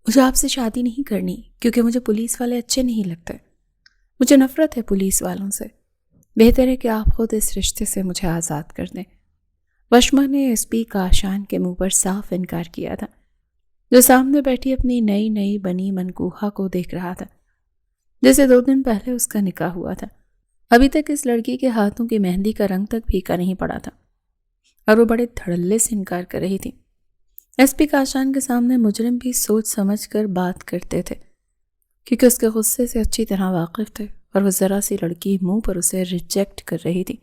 مجھے آپ سے شادی نہیں کرنی کیونکہ مجھے پولیس والے اچھے نہیں لگتے. مجھے نفرت ہے پولیس والوں سے. بہتر ہے کہ آپ خود اس رشتے سے مجھے آزاد کر دیں. وشما نے ایس پی کاشان کے منہ پر صاف انکار کیا تھا، جو سامنے بیٹھی اپنی نئی نئی بنی منکوہا کو دیکھ رہا تھا جیسے 2 دن پہلے اس کا نکاح ہوا تھا. ابھی تک اس لڑکی کے ہاتھوں کی مہندی کا رنگ تک پھیکا نہیں پڑا تھا اور وہ بڑے دھڑلے سے انکار کر رہی تھی. ایس پی کاشان کے سامنے مجرم بھی سوچ سمجھ کر بات کرتے تھے کیونکہ اس کے غصے سے اچھی طرح واقف تھے، اور وہ ذرا سی لڑکی منہ پر اسے ریجیکٹ کر رہی تھی،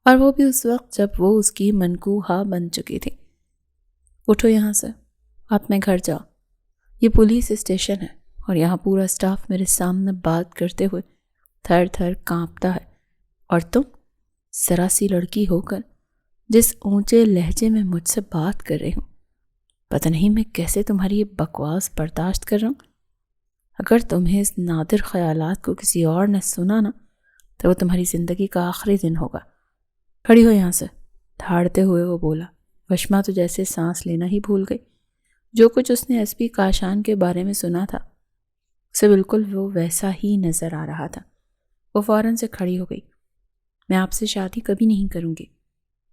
اور وہ بھی اس وقت جب وہ اس کی منکوہا بن چکی تھی. اٹھو یہاں سے، اپنے گھر جاؤ. یہ پولیس اسٹیشن ہے اور یہاں پورا سٹاف میرے سامنے بات کرتے ہوئے تھر تھر کانپتا ہے، اور تم ذرا سی لڑکی ہو کر جس اونچے لہجے میں مجھ سے بات کر رہی ہوں، پتہ نہیں میں کیسے تمہاری یہ بکواس برداشت کر رہا ہوں. اگر تمہیں اس نادر خیالات کو کسی اور نے سنا نا تو وہ تمہاری زندگی کا آخری دن ہوگا. کھڑی ہو یہاں سے، دھاڑتے ہوئے وہ بولا. وشما تو جیسے سانس لینا ہی بھول گئی. جو کچھ اس نے ایس پی کاشان کے بارے میں سنا تھا اسے بالکل وہ ویسا ہی نظر آ رہا تھا. وہ فوراً سے کھڑی ہو گئی. میں آپ سے شادی کبھی نہیں کروں گی.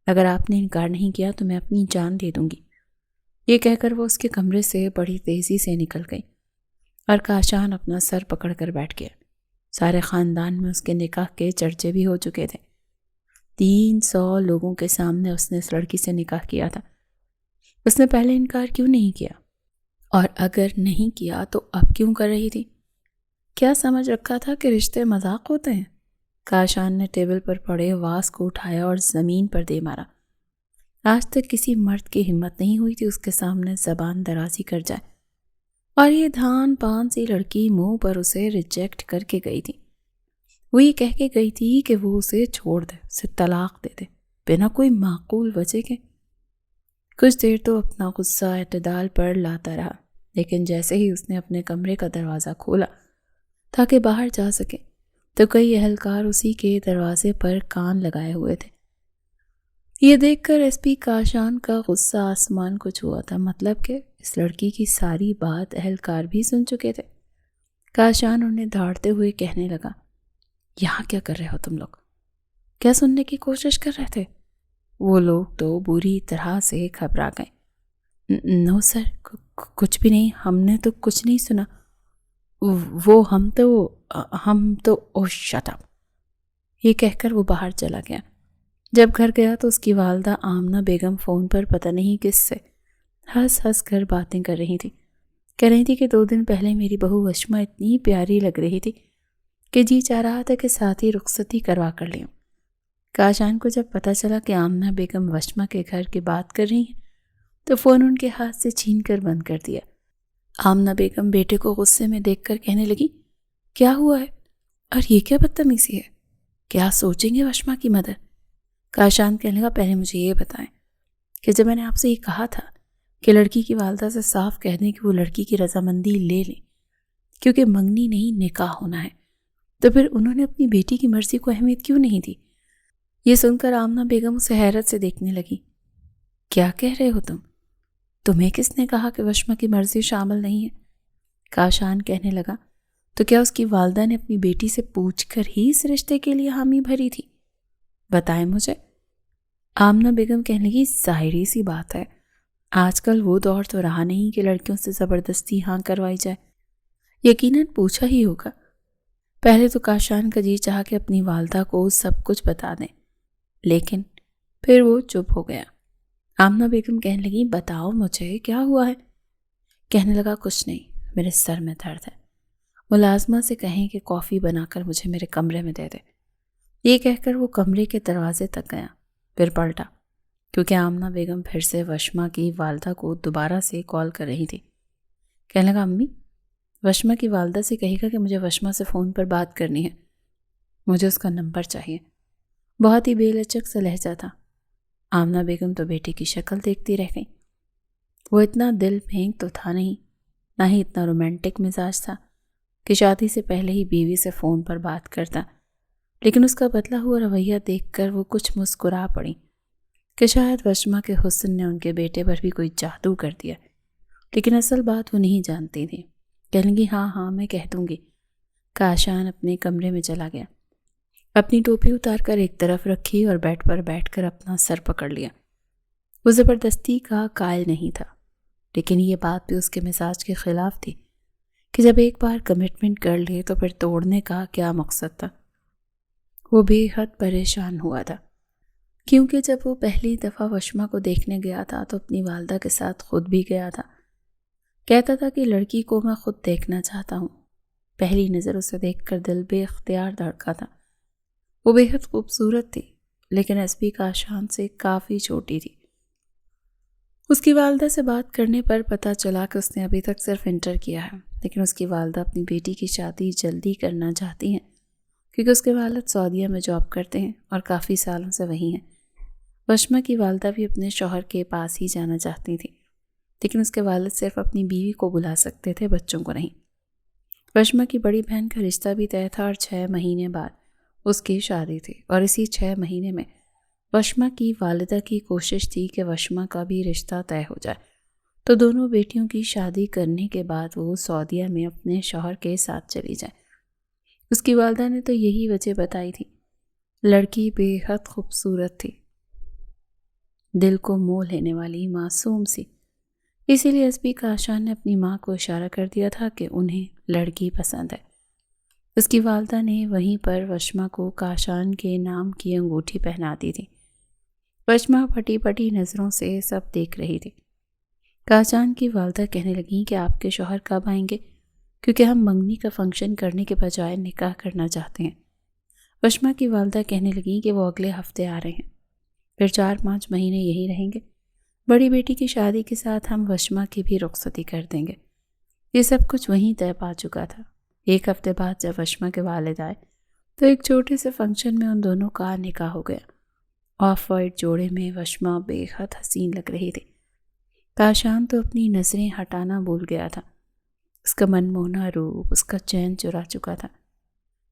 اگر آپ نے انکار نہیں کیا تو میں اپنی جان دے دوں گی. یہ کہہ کر وہ اس کے کمرے سے بڑی تیزی سے نکل گئی اور کاشان اپنا سر پکڑ کر بیٹھ گیا. سارے خاندان میں اس کے نکاح کے چرچے بھی ہو چکے تھے. 300 لوگوں کے سامنے اس نے اس لڑکی سے نکاح کیا تھا. اس نے پہلے انکار کیوں نہیں کیا؟ اور اگر نہیں کیا تو اب کیوں کر رہی تھی؟ کیا سمجھ رکھا تھا کہ رشتے مذاق ہوتے ہیں؟ کاشان نے ٹیبل پر پڑے واس کو اٹھایا اور زمین پر دے مارا. آج تک کسی مرد کی ہمت نہیں ہوئی تھی اس کے سامنے زبان درازی کر جائے، اور یہ دھان پان سی لڑکی منہ پر اسے ریجیکٹ کر کے گئی تھی. وہ یہ کہہ کے گئی تھی کہ وہ اسے چھوڑ دے، اسے طلاق دے دے، بنا کوئی معقول وجہ کے. کچھ دیر تو اپنا غصہ اعتدال پر لاتا رہا، لیکن جیسے ہی اس نے اپنے کمرے کا دروازہ کھولا تاکہ باہر جا سکے تو کئی اہلکار اسی کے دروازے پر کان لگائے ہوئے تھے. یہ دیکھ کر ایس پی کاشان کا غصہ آسمان کو چھوا تھا. مطلب کہ اس لڑکی کی ساری بات اہلکار بھی سن چکے تھے. کاشان انہیں دھاڑتے ہوئے کہنے لگا، یہاں کیا کر رہے ہو تم لوگ؟ کیا سننے کی کوشش کر رہے تھے؟ وہ لوگ تو بری طرح سے گھبرا گئے. نو سر، کچھ بھی نہیں، ہم نے تو کچھ نہیں سنا. وہ ہم تو او شٹ اپ. یہ کہہ کر وہ باہر چلا گیا. جب گھر گیا تو اس کی والدہ آمنہ بیگم فون پر پتہ نہیں کس سے ہنس ہنس کر باتیں کر رہی تھی. کہہ رہی تھی کہ 2 دن پہلے میری بہو وشما اتنی پیاری لگ رہی تھی کہ جی چاہ رہا تھا کہ ساتھ ہی رخصتی کروا کر لوں. کاشان کو جب پتہ چلا کہ آمنہ بیگم وشما کے گھر کی بات کر رہی ہیں تو فون ان کے ہاتھ سے چھین کر بند کر دیا. آمنہ بیگم بیٹے کو غصے میں دیکھ کر کہنے لگی، کیا ہوا ہے اور یہ کیا بدتمیزی ہے؟ کیا سوچیں گے وشما کی مدر؟ کاشان کہنے لگا، پہلے مجھے یہ بتائیں کہ جب میں نے آپ سے یہ کہا تھا کہ لڑکی کی والدہ سے صاف کہہ دیں کہ وہ لڑکی کی رضامندی لے لیں کیونکہ منگنی نہیں نکاح ہونا ہے، تو پھر انہوں نے اپنی بیٹی کی مرضی کو اہمیت کیوں نہیں دی؟ یہ سن کر آمنہ بیگم اسے حیرت سے دیکھنے لگی. کیا کہہ رہے ہو تم؟ تمہیں کس نے کہا کہ وشما کی مرضی شامل نہیں ہے؟ کاشان کہنے لگا، تو کیا اس کی والدہ نے اپنی بیٹی سے پوچھ کر ہی اس رشتے کے لیے حامی بھری تھی؟ بتائیں مجھے. آمنہ بیگم کہنے لگی، ظاہری سی بات ہے، آج کل وہ دور تو رہا نہیں کہ لڑکیوں سے زبردستی ہاں کروائی جائے. یقیناً پوچھا ہی ہوگا. پہلے تو کاشان کا جی چاہا کہ اپنی والدہ کو سب کچھ بتا دیں، لیکن پھر وہ چپ ہو گیا. آمنہ بیگم کہنے لگی، بتاؤ مجھے کیا ہوا ہے؟ کہنے لگا، کچھ نہیں، میرے سر میں درد ہے. ملازمہ سے کہیں کہ کافی بنا کر مجھے میرے کمرے میں دے دے. یہ کہہ کر وہ کمرے کے دروازے تک گیا، پھر پلٹا کیونکہ آمنہ بیگم پھر سے وشما کی والدہ کو دوبارہ سے کال کر رہی تھی. کہنے لگا، امی، وشما کی والدہ سے کہے گا کہ مجھے وشما سے فون پر بات کرنی ہے، مجھے اس کا نمبر چاہیے. بہت ہی بے لچک سا لہجہ تھا. آمنہ بیگم تو بیٹی کی شکل دیکھتی رہ گئی. وہ اتنا دل پھینک تو تھا نہیں، نہ ہی اتنا رومانٹک مزاج تھا کہ شادی سے پہلے ہی بیوی سے فون پر بات کرتا، لیکن اس کا بدلا ہوا رویہ دیکھ کر وہ کچھ مسکرا پڑی کہ شاید وشما کے حسن نے ان کے بیٹے پر بھی کوئی جادو کر دیا. لیکن اصل بات وہ نہیں جانتی تھی۔ کہنے لگی ہاں میں کہہ دوں گی۔ کاشان اپنے کمرے میں چلا گیا، اپنی ٹوپی اتار کر ایک طرف رکھی اور بیڈ پر بیٹھ کر اپنا سر پکڑ لیا۔ وہ زبردستی کا قائل نہیں تھا، لیکن یہ بات بھی اس کے مزاج کے خلاف تھی کہ جب ایک بار کمٹمنٹ کر لے تو پھر توڑنے کا کیا مقصد تھا۔ وہ بے حد پریشان ہوا تھا، کیونکہ جب وہ پہلی دفعہ وشما کو دیکھنے گیا تھا تو اپنی والدہ کے ساتھ خود بھی گیا تھا۔ کہتا تھا کہ لڑکی کو میں خود دیکھنا چاہتا ہوں۔ پہلی نظر اسے دیکھ کر دل بے اختیار دھڑکا تھا۔ وہ بے حد خوبصورت تھی، لیکن ایس پی کاشان سے کافی چھوٹی تھی۔ اس کی والدہ سے بات کرنے پر پتہ چلا کہ اس نے ابھی تک صرف انٹر کیا ہے، لیکن اس کی والدہ اپنی بیٹی کی شادی جلدی کرنا چاہتی ہیں کیونکہ اس کے والد سعودیہ میں جاب کرتے ہیں اور کافی سالوں سے وہیں ہیں۔ وشما کی والدہ بھی اپنے شوہر کے پاس ہی جانا چاہتی تھی، لیکن اس کے والد صرف اپنی بیوی کو بلا سکتے تھے، بچوں کو نہیں۔ وشما کی بڑی بہن کا رشتہ بھی طے تھا اور 6 مہینے بعد اس کی شادی تھی، اور اسی 6 مہینے میں وشما کی والدہ کی کوشش تھی کہ وشما کا بھی رشتہ طے ہو جائے تو دونوں بیٹیوں کی شادی کرنے کے بعد وہ سعودیہ میں اپنے شوہر کے ساتھ چلی جائے۔ اس کی والدہ نے تو یہی وجہ بتائی تھی۔ لڑکی بے حد خوبصورت تھی، دل کو مو لینے والی، معصوم سی۔ اسی لیے ایس پی کاشان نے اپنی ماں کو اشارہ کر دیا تھا کہ انہیں لڑکی پسند ہے۔ اس کی والدہ نے وہیں پر وشما کو کاشان کے نام کی انگوٹھی پہنا دی تھی۔ وشما پھٹی پھٹی نظروں سے سب دیکھ رہی تھی۔ کاشان کی والدہ کہنے لگیں کہ آپ کے شوہر کب آئیں گے، کیونکہ ہم منگنی کا فنکشن کرنے کے بجائے نکاح کرنا چاہتے ہیں۔ وشما کی والدہ کہنے لگیں کہ وہ اگلے ہفتے آ رہے ہیں، پھر 4-5 مہینے یہی رہیں گے۔ بڑی بیٹی کی شادی کے ساتھ ہم وشما کی بھی رخصتی کر دیں گے۔ یہ سب کچھ وہیں طے پا چکا تھا۔ 1 ہفتے بعد جب وشما کے والد آئے تو ایک چھوٹے سے فنکشن میں ان دونوں کا نکاح ہو گیا۔ آف وائٹ جوڑے میں وشما بے حد حسین لگ رہی تھی۔ کاشان تو اپنی نظریں ہٹانا بھول گیا تھا۔ اس کا منموہنا روپ اس کا چین چرا چکا تھا۔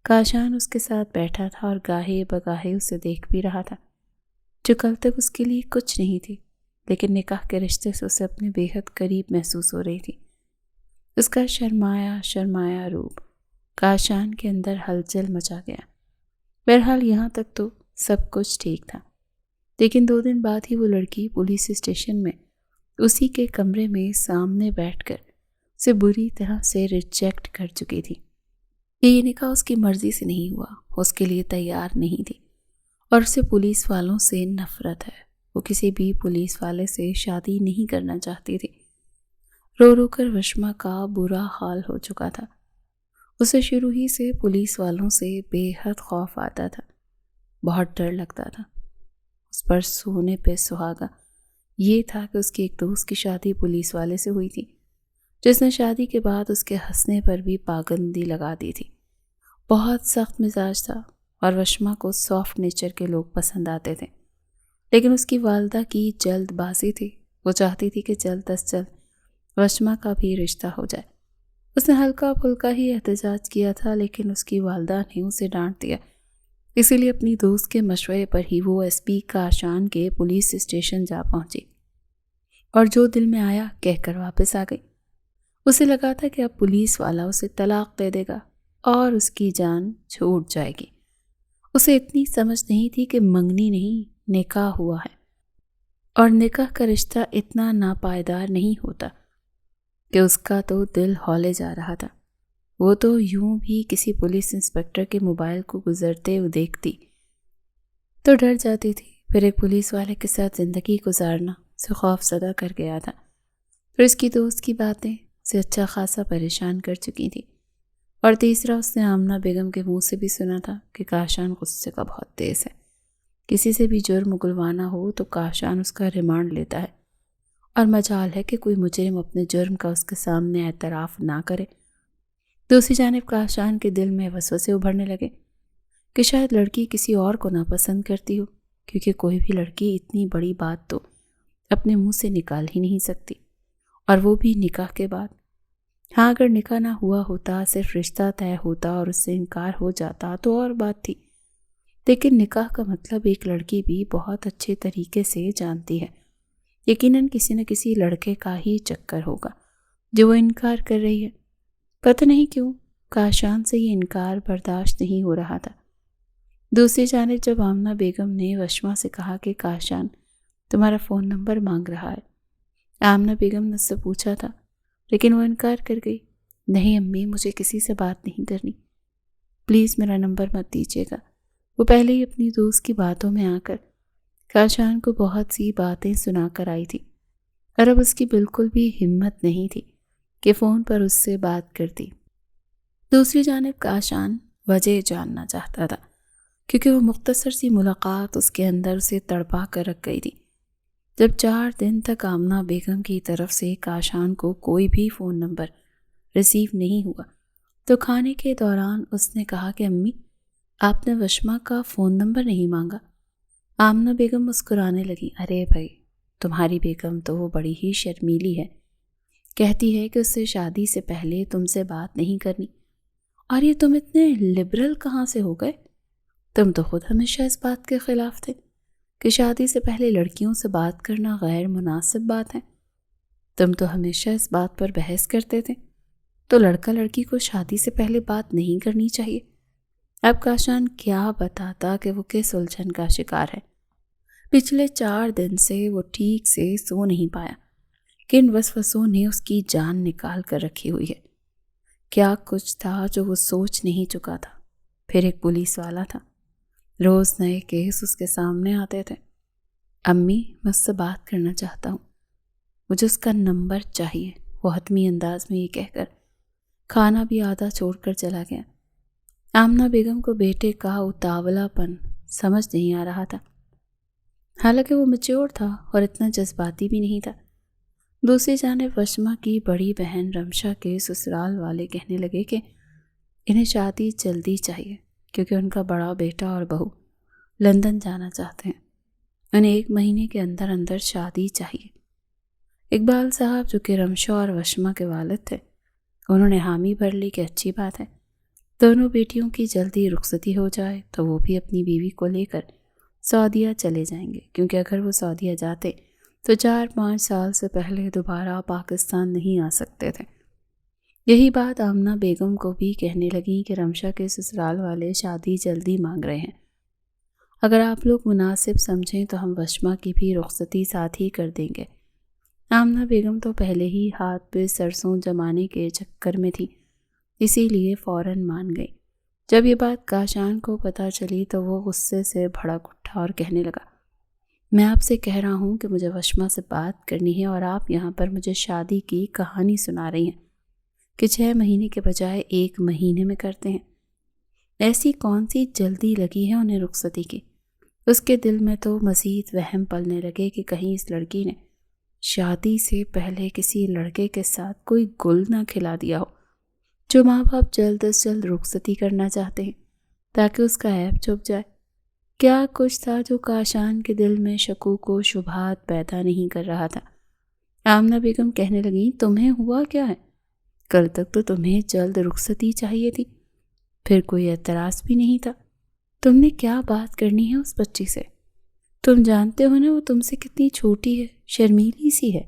کاشان اس کے ساتھ بیٹھا تھا اور گاہے بگاہے اسے دیکھ بھی رہا تھا، جو کل تک اس کے لیے کچھ نہیں تھی، لیکن نکاح کے رشتے سے اسے اپنے بے حد قریب محسوس ہو رہی تھی۔ اس کا شرمایا روپ کاشان کے اندر ہلچل مچا گیا۔ بہرحال یہاں تک تو سب کچھ ٹھیک تھا، لیکن 2 دن بعد ہی وہ لڑکی پولیس اسٹیشن میں اسی کے کمرے میں سامنے بیٹھ کر اسے بری طرح سے ریجیکٹ کر چکی تھی۔ یہ نکاح اس کی مرضی سے نہیں ہوا، اس کے لیے تیار نہیں تھی، اور اسے پولیس والوں سے نفرت ہے۔ وہ کسی بھی پولیس والے سے شادی نہیں کرنا چاہتی تھی۔ رو رو کر وشما کا برا حال ہو چکا تھا۔ اسے شروع ہی سے پولیس والوں سے بے حد خوف آتا تھا، بہت ڈر لگتا تھا۔ اس پر سونے پہ سہاگا یہ تھا کہ اس کی ایک دوست کی شادی پولیس والے سے ہوئی تھی، جس نے شادی کے بعد اس کے ہنسنے پر بھی پابندی لگا دی تھی۔ بہت سخت مزاج تھا اور وشما کو سافٹ نیچر کے لوگ پسند آتے تھے، لیکن اس کی والدہ کی جلد بازی تھی۔ وہ چاہتی تھی کہ جلد از جلد وشما کا بھی رشتہ ہو جائے۔ اس نے ہلکا پھلکا ہی احتجاج کیا تھا، لیکن اس کی والدہ نے اسے ڈانٹ دیا۔ اسی لیے اپنی دوست کے مشورے پر ہی وہ ایس پی کاشان کے پولیس اسٹیشن جا پہنچی اور جو دل میں آیا کہہ کر واپس آ گئی۔ اسے لگا تھا کہ اب پولیس والا اسے طلاق دے دے گا اور اس کی جان چھوٹ جائے گی۔ اسے اتنی سمجھ نہیں تھی کہ منگنی نہیں، نکاح ہوا ہے، اور نکاح کا رشتہ اتنا ناپائیدار نہیں ہوتا کہ اس کا تو دل ہولے جا رہا تھا۔ وہ تو یوں بھی کسی پولیس انسپکٹر کے موبائل کو گزرتے ہوئے دیکھتی تو ڈر جاتی تھی۔ پھر ایک پولیس والے کے ساتھ زندگی گزارنا اسے خوف زدہ کر گیا تھا۔ پھر اس کی دوست کی باتیں اسے اچھا خاصا پریشان کر چکی تھی، اور تیسرا اس نے آمنہ بیگم کے منہ سے بھی سنا تھا کہ کاشان غصے کا بہت تیز ہے۔ کسی سے بھی جرم اگلوانا ہو تو کاشان اس کا ریمانڈ لیتا ہے، اور مجال ہے کہ کوئی مجرم اپنے جرم کا اس کے سامنے اعتراف نہ کرے۔ دوسری جانب کاشان کے دل میں وسوسے ابھرنے لگے کہ شاید لڑکی کسی اور کو ناپسند کرتی ہو، کیونکہ کوئی بھی لڑکی اتنی بڑی بات تو اپنے منہ سے نکال ہی نہیں سکتی، اور وہ بھی نکاح کے بعد۔ ہاں، اگر نکاح نہ ہوا ہوتا، صرف رشتہ طے ہوتا اور اس سے انکار ہو جاتا تو اور بات تھی، لیکن نکاح کا مطلب ایک لڑکی بھی بہت اچھے طریقے سے جانتی ہے۔ یقیناً کسی نہ کسی لڑکے کا ہی چکر ہوگا جو وہ انکار کر رہی ہے۔ پتہ نہیں کیوں کاشان سے یہ انکار برداشت نہیں ہو رہا تھا۔ دوسری جانب جب آمنہ بیگم نے وشما سے کہا کہ کاشان تمہارا فون نمبر مانگ رہا ہے، آمنہ بیگم نے اس سے پوچھا تھا لیکن وہ انکار کر گئی۔ نہیں امی، مجھے کسی سے بات نہیں کرنی، پلیز میرا نمبر مت دیجیے گا۔ وہ پہلے ہی اپنی دوست کی باتوں میں آ کر کاشان کو بہت سی باتیں سنا کر آئی تھی اور اب اس کی بالکل بھی ہمت نہیں تھی کہ فون پر اس سے بات کرتی۔ دوسری جانب کاشان وجہ جاننا چاہتا تھا کیونکہ وہ مختصر سی ملاقات اس کے اندر اسے تڑپا کر رکھ گئی تھی۔ جب 4 دن تک آمنہ بیگم کی طرف سے کاشان کو کوئی بھی فون نمبر ریسیو نہیں ہوا تو کھانے کے دوران اس نے کہا کہ امی آپ نے وشما کا فون نمبر نہیں مانگا۔ آمنہ بیگم مسکرانے لگی۔ ارے بھائی، تمہاری بیگم تو وہ بڑی ہی شرمیلی ہے، کہتی ہے کہ اس سے شادی سے پہلے تم سے بات نہیں کرنی، اور یہ تم اتنے لبرل کہاں سے ہو گئے؟ تم تو خود ہمیشہ اس بات کے خلاف تھے کہ شادی سے پہلے لڑکیوں سے بات کرنا غیر مناسب بات ہے۔ تم تو ہمیشہ اس بات پر بحث کرتے تھے، تو لڑکا لڑکی کو شادی سے پہلے بات نہیں کرنی چاہیے۔ اب کاشان کیا بتاتا کہ وہ کس الجھن کا شکار ہے۔ پچھلے 4 دن سے وہ ٹھیک سے سو نہیں پایا، کن وسوسوں نے اس کی جان نکال کر رکھی ہوئی ہے۔ کیا کچھ تھا جو وہ سوچ نہیں چکا تھا۔ پھر ایک پولیس والا تھا، روز نئے کیس اس کے سامنے آتے تھے۔ امی میں اس سے بات کرنا چاہتا ہوں، مجھے اس کا نمبر چاہیے، وہ حتمی انداز میں یہ کہہ کر کھانا بھی آدھا چھوڑ کر چلا گیا۔ آمنہ بیگم کو بیٹے کا اتاولا پن سمجھ نہیں آ رہا تھا، حالانکہ وہ میچور تھا اور اتنا جذباتی بھی نہیں تھا۔ دوسری جانب وشما کی بڑی بہن رمشا کے سسرال والے کہنے لگے کہ انہیں شادی جلدی چاہیے کیونکہ ان کا بڑا بیٹا اور بہو لندن جانا چاہتے ہیں، انہیں 1 مہینے کے اندر اندر شادی چاہیے۔ اقبال صاحب جو کہ رمشا اور وشما کے والد تھے، انہوں نے حامی بھر لی کہ اچھی بات ہے، دونوں بیٹیوں کی جلدی رخصتی ہو جائے تو وہ بھی اپنی بیوی کو لے کر سعودیہ چلے جائیں گے، کیونکہ اگر وہ سعودیہ جاتے تو 4-5 سال سے پہلے دوبارہ پاکستان نہیں آ سکتے تھے۔ یہی بات آمنہ بیگم کو بھی کہنے لگی کہ رمشا کے سسرال والے شادی جلدی مانگ رہے ہیں، اگر آپ لوگ مناسب سمجھیں تو ہم وشما کی بھی رخصتی ساتھ ہی کر دیں گے۔ آمنہ بیگم تو پہلے ہی ہاتھ پہ سرسوں جمانے کے چکر میں تھی، اسی لیے فوراً مان گئی۔ جب یہ بات کاشان کو پتہ چلی تو وہ غصے سے بھڑک اٹھا اور کہنے لگا، میں آپ سے کہہ رہا ہوں کہ مجھے وشما سے بات کرنی ہے اور آپ یہاں پر مجھے شادی کی کہانی سنا رہی ہیں کہ 6 مہینے کے بجائے 1 مہینے میں کرتے ہیں۔ ایسی کون سی جلدی لگی ہے انہیں رخصتی کی؟ اس کے دل میں تو مزید وہم پلنے لگے کہ کہیں اس لڑکی نے شادی سے پہلے کسی لڑکے کے ساتھ کوئی گل نہ کھلا دیا ہو جو ماں باپ جلد از جلد رخصتی کرنا چاہتے ہیں تاکہ اس کا عیب چھپ جائے۔ کیا کچھ تھا جو کاشان کے دل میں شکوک و شبہات پیدا نہیں کر رہا تھا۔ آمنہ بیگم کہنے لگیں، تمہیں ہوا کیا ہے؟ کل تک تو تمہیں جلد رخصتی چاہیے تھی، پھر کوئی اعتراض بھی نہیں تھا۔ تم نے کیا بات کرنی ہے اس بچی سے؟ تم جانتے ہو نا وہ تم سے کتنی چھوٹی ہے، شرمیلی سی ہے،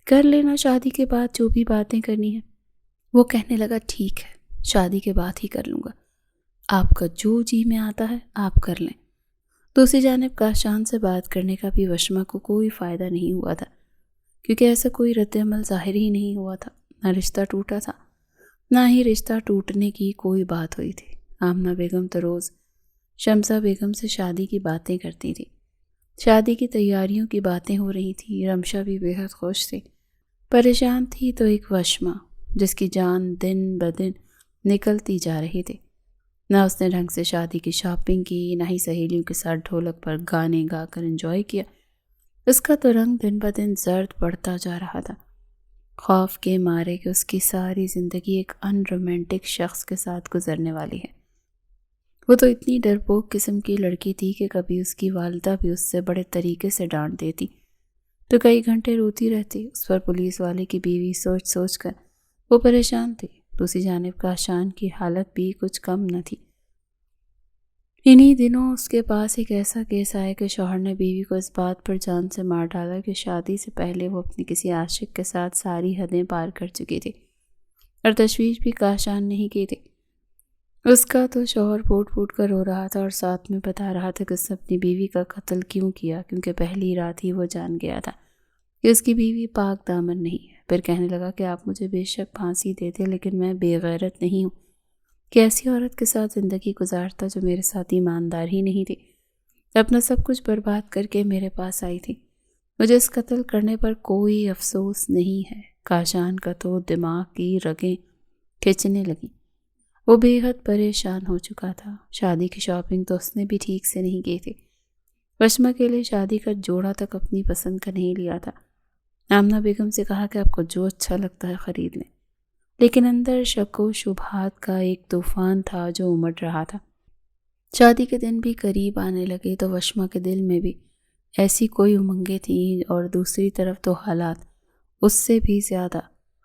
کر لینا شادی کے بعد جو بھی باتیں کرنی ہیں۔ وہ کہنے لگا، ٹھیک ہے، شادی کے بعد ہی کر لوں گا، آپ کا جو جی میں آتا ہے آپ کر لیں۔ دوسری جانب کاشان سے بات کرنے کا بھی وشما کو کوئی فائدہ نہیں ہوا تھا کیونکہ ایسا کوئی رد عمل ظاہر ہی نہیں ہوا تھا، نہ رشتہ ٹوٹا تھا نہ ہی رشتہ ٹوٹنے کی کوئی بات ہوئی تھی۔ آمنہ بیگم تو روز شمسہ بیگم سے شادی کی باتیں کرتی تھی، شادی کی تیاریوں کی باتیں ہو رہی تھی۔ رمشا بھی بے حد خوش تھی، پریشان تھی تو ایک وشما جس کی جان دن بدن نکلتی جا رہی تھی۔ نہ اس نے ڈھنگ سے شادی کی شاپنگ کی، نہ ہی سہیلیوں کے ساتھ ڈھولک پر گانے گا کر انجوائے کیا۔ اس کا تو رنگ دن بدن زرد پڑتا جا رہا تھا، خوف کے مارے کہ اس کی ساری زندگی ایک ان رومانٹک شخص کے ساتھ گزرنے والی ہے۔ وہ تو اتنی ڈرپوک قسم کی لڑکی تھی کہ کبھی اس کی والدہ بھی اس سے بڑے طریقے سے ڈانٹ دیتی تو کئی گھنٹے روتی رہتی۔ اس پر پولیس والے کی بیوی سوچ سوچ کر وہ پریشان تھی۔ دوسری جانب کاشان کی حالت بھی کچھ کم نہ تھی۔ انہی دنوں اس کے پاس ایک ایسا کیس آیا کہ شوہر نے بیوی کو اس بات پر جان سے مار ڈالا کہ شادی سے پہلے وہ اپنی کسی عاشق کے ساتھ ساری حدیں پار کر چکی تھی اور تشویش بھی کاشان نہیں کی تھی۔ اس کا تو شوہر پھوٹ پھوٹ کر رو رہا تھا اور ساتھ میں بتا رہا تھا کہ اس نے اپنی بیوی کا قتل کیوں کیا، کیونکہ پہلی رات ہی وہ جان گیا تھا کہ اس کی بیوی پاک دامن نہیں ہے۔ پھر کہنے لگا کہ آپ مجھے بے شک پھانسی دیتے لیکن میں بے غیرت نہیں ہوں کہ ایسی عورت کے ساتھ زندگی گزارتا جو میرے ساتھ ایماندار ہی نہیں تھی، اپنا سب کچھ برباد کر کے میرے پاس آئی تھی۔ مجھے اس قتل کرنے پر کوئی افسوس نہیں ہے۔ کاشان کا تو دماغ کی رگیں کھچنے لگیں۔ وہ بے حد پریشان ہو چکا تھا۔ شادی کی شاپنگ تو اس نے بھی ٹھیک سے نہیں کی تھی۔ وشما کے لیے شادی کا جوڑا تک اپنی پسند کا نہیں لیا تھا۔ آمنہ بیگم سے کہا کہ آپ کو جو اچھا لگتا ہے خرید لیں، لیکن اندر شک و شبہات کا ایک طوفان تھا جو امڑ رہا تھا۔ شادی کے دن بھی قریب آنے لگے تو وشما کے دل میں بھی ایسی کوئی امنگیں تھیں اور دوسری طرف تو حالات اس سے بھی زیادہ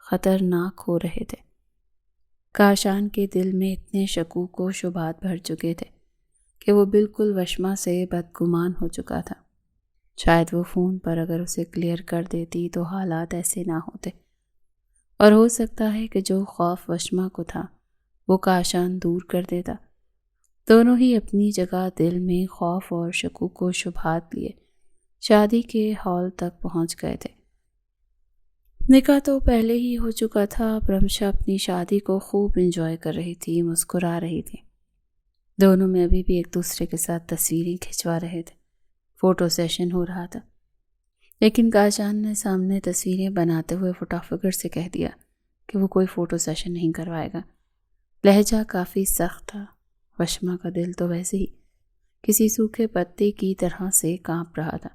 خطرناک ہو رہے تھے۔ کاشان کے دل میں اتنے شکوک و شبہات بھر چکے تھے کہ وہ بالکل وشما سے بدگمان ہو چکا تھا۔ شاید وہ فون پر اگر اسے کلیئر کر دیتی تو حالات ایسے نہ ہوتے، اور ہو سکتا ہے کہ جو خوف وشما کو تھا وہ کاشان دور کر دیتا۔ دونوں ہی اپنی جگہ دل میں خوف اور شکوک و شبہات لیے شادی کے ہال تک پہنچ گئے تھے۔ نکاح تو پہلے ہی ہو چکا تھا۔ پرمشا اپنی شادی کو خوب انجوائے کر رہی تھی، مسکرا رہی تھی۔ دونوں میں ابھی بھی ایک دوسرے کے ساتھ تصویریں کھنچوا رہے تھے، فوٹو سیشن ہو رہا تھا۔ لیکن کاشان نے سامنے تصویریں بناتے ہوئے فوٹوگرافر سے کہہ دیا کہ وہ کوئی فوٹو سیشن نہیں کروائے گا۔ لہجہ کافی سخت تھا۔ وشما کا دل تو ویسے ہی کسی سوکھے پتے کی طرح سے کانپ رہا تھا۔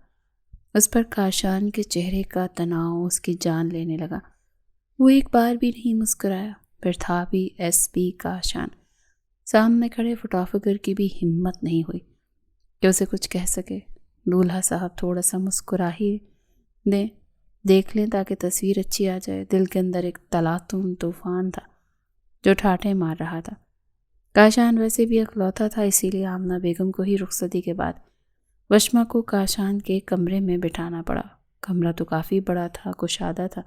اس پر کاشان کے چہرے کا تناؤ اس کی جان لینے لگا۔ وہ ایک بار بھی نہیں مسکرایا۔ پھر تھا بھی ایس پی کاشان۔ سامنے کھڑے فوٹوگرافر کی بھی ہمت نہیں ہوئی کہ اسے کچھ کہہ سکے۔ دولہا صاحب تھوڑا سا مسکرا ہی دیں، دیکھ لیں تاکہ تصویر اچھی آ جائے۔ دل کے اندر ایک تلاطم طوفان تھا جو ٹھاٹھے مار رہا تھا۔ کاشان ویسے بھی اکلوتا تھا، اسی لیے آمنہ بیگم کو ہی رخصتی کے بعد وشما کو کاشان کے کمرے میں بٹھانا پڑا۔ کمرہ تو کافی بڑا تھا، کشادہ تھا،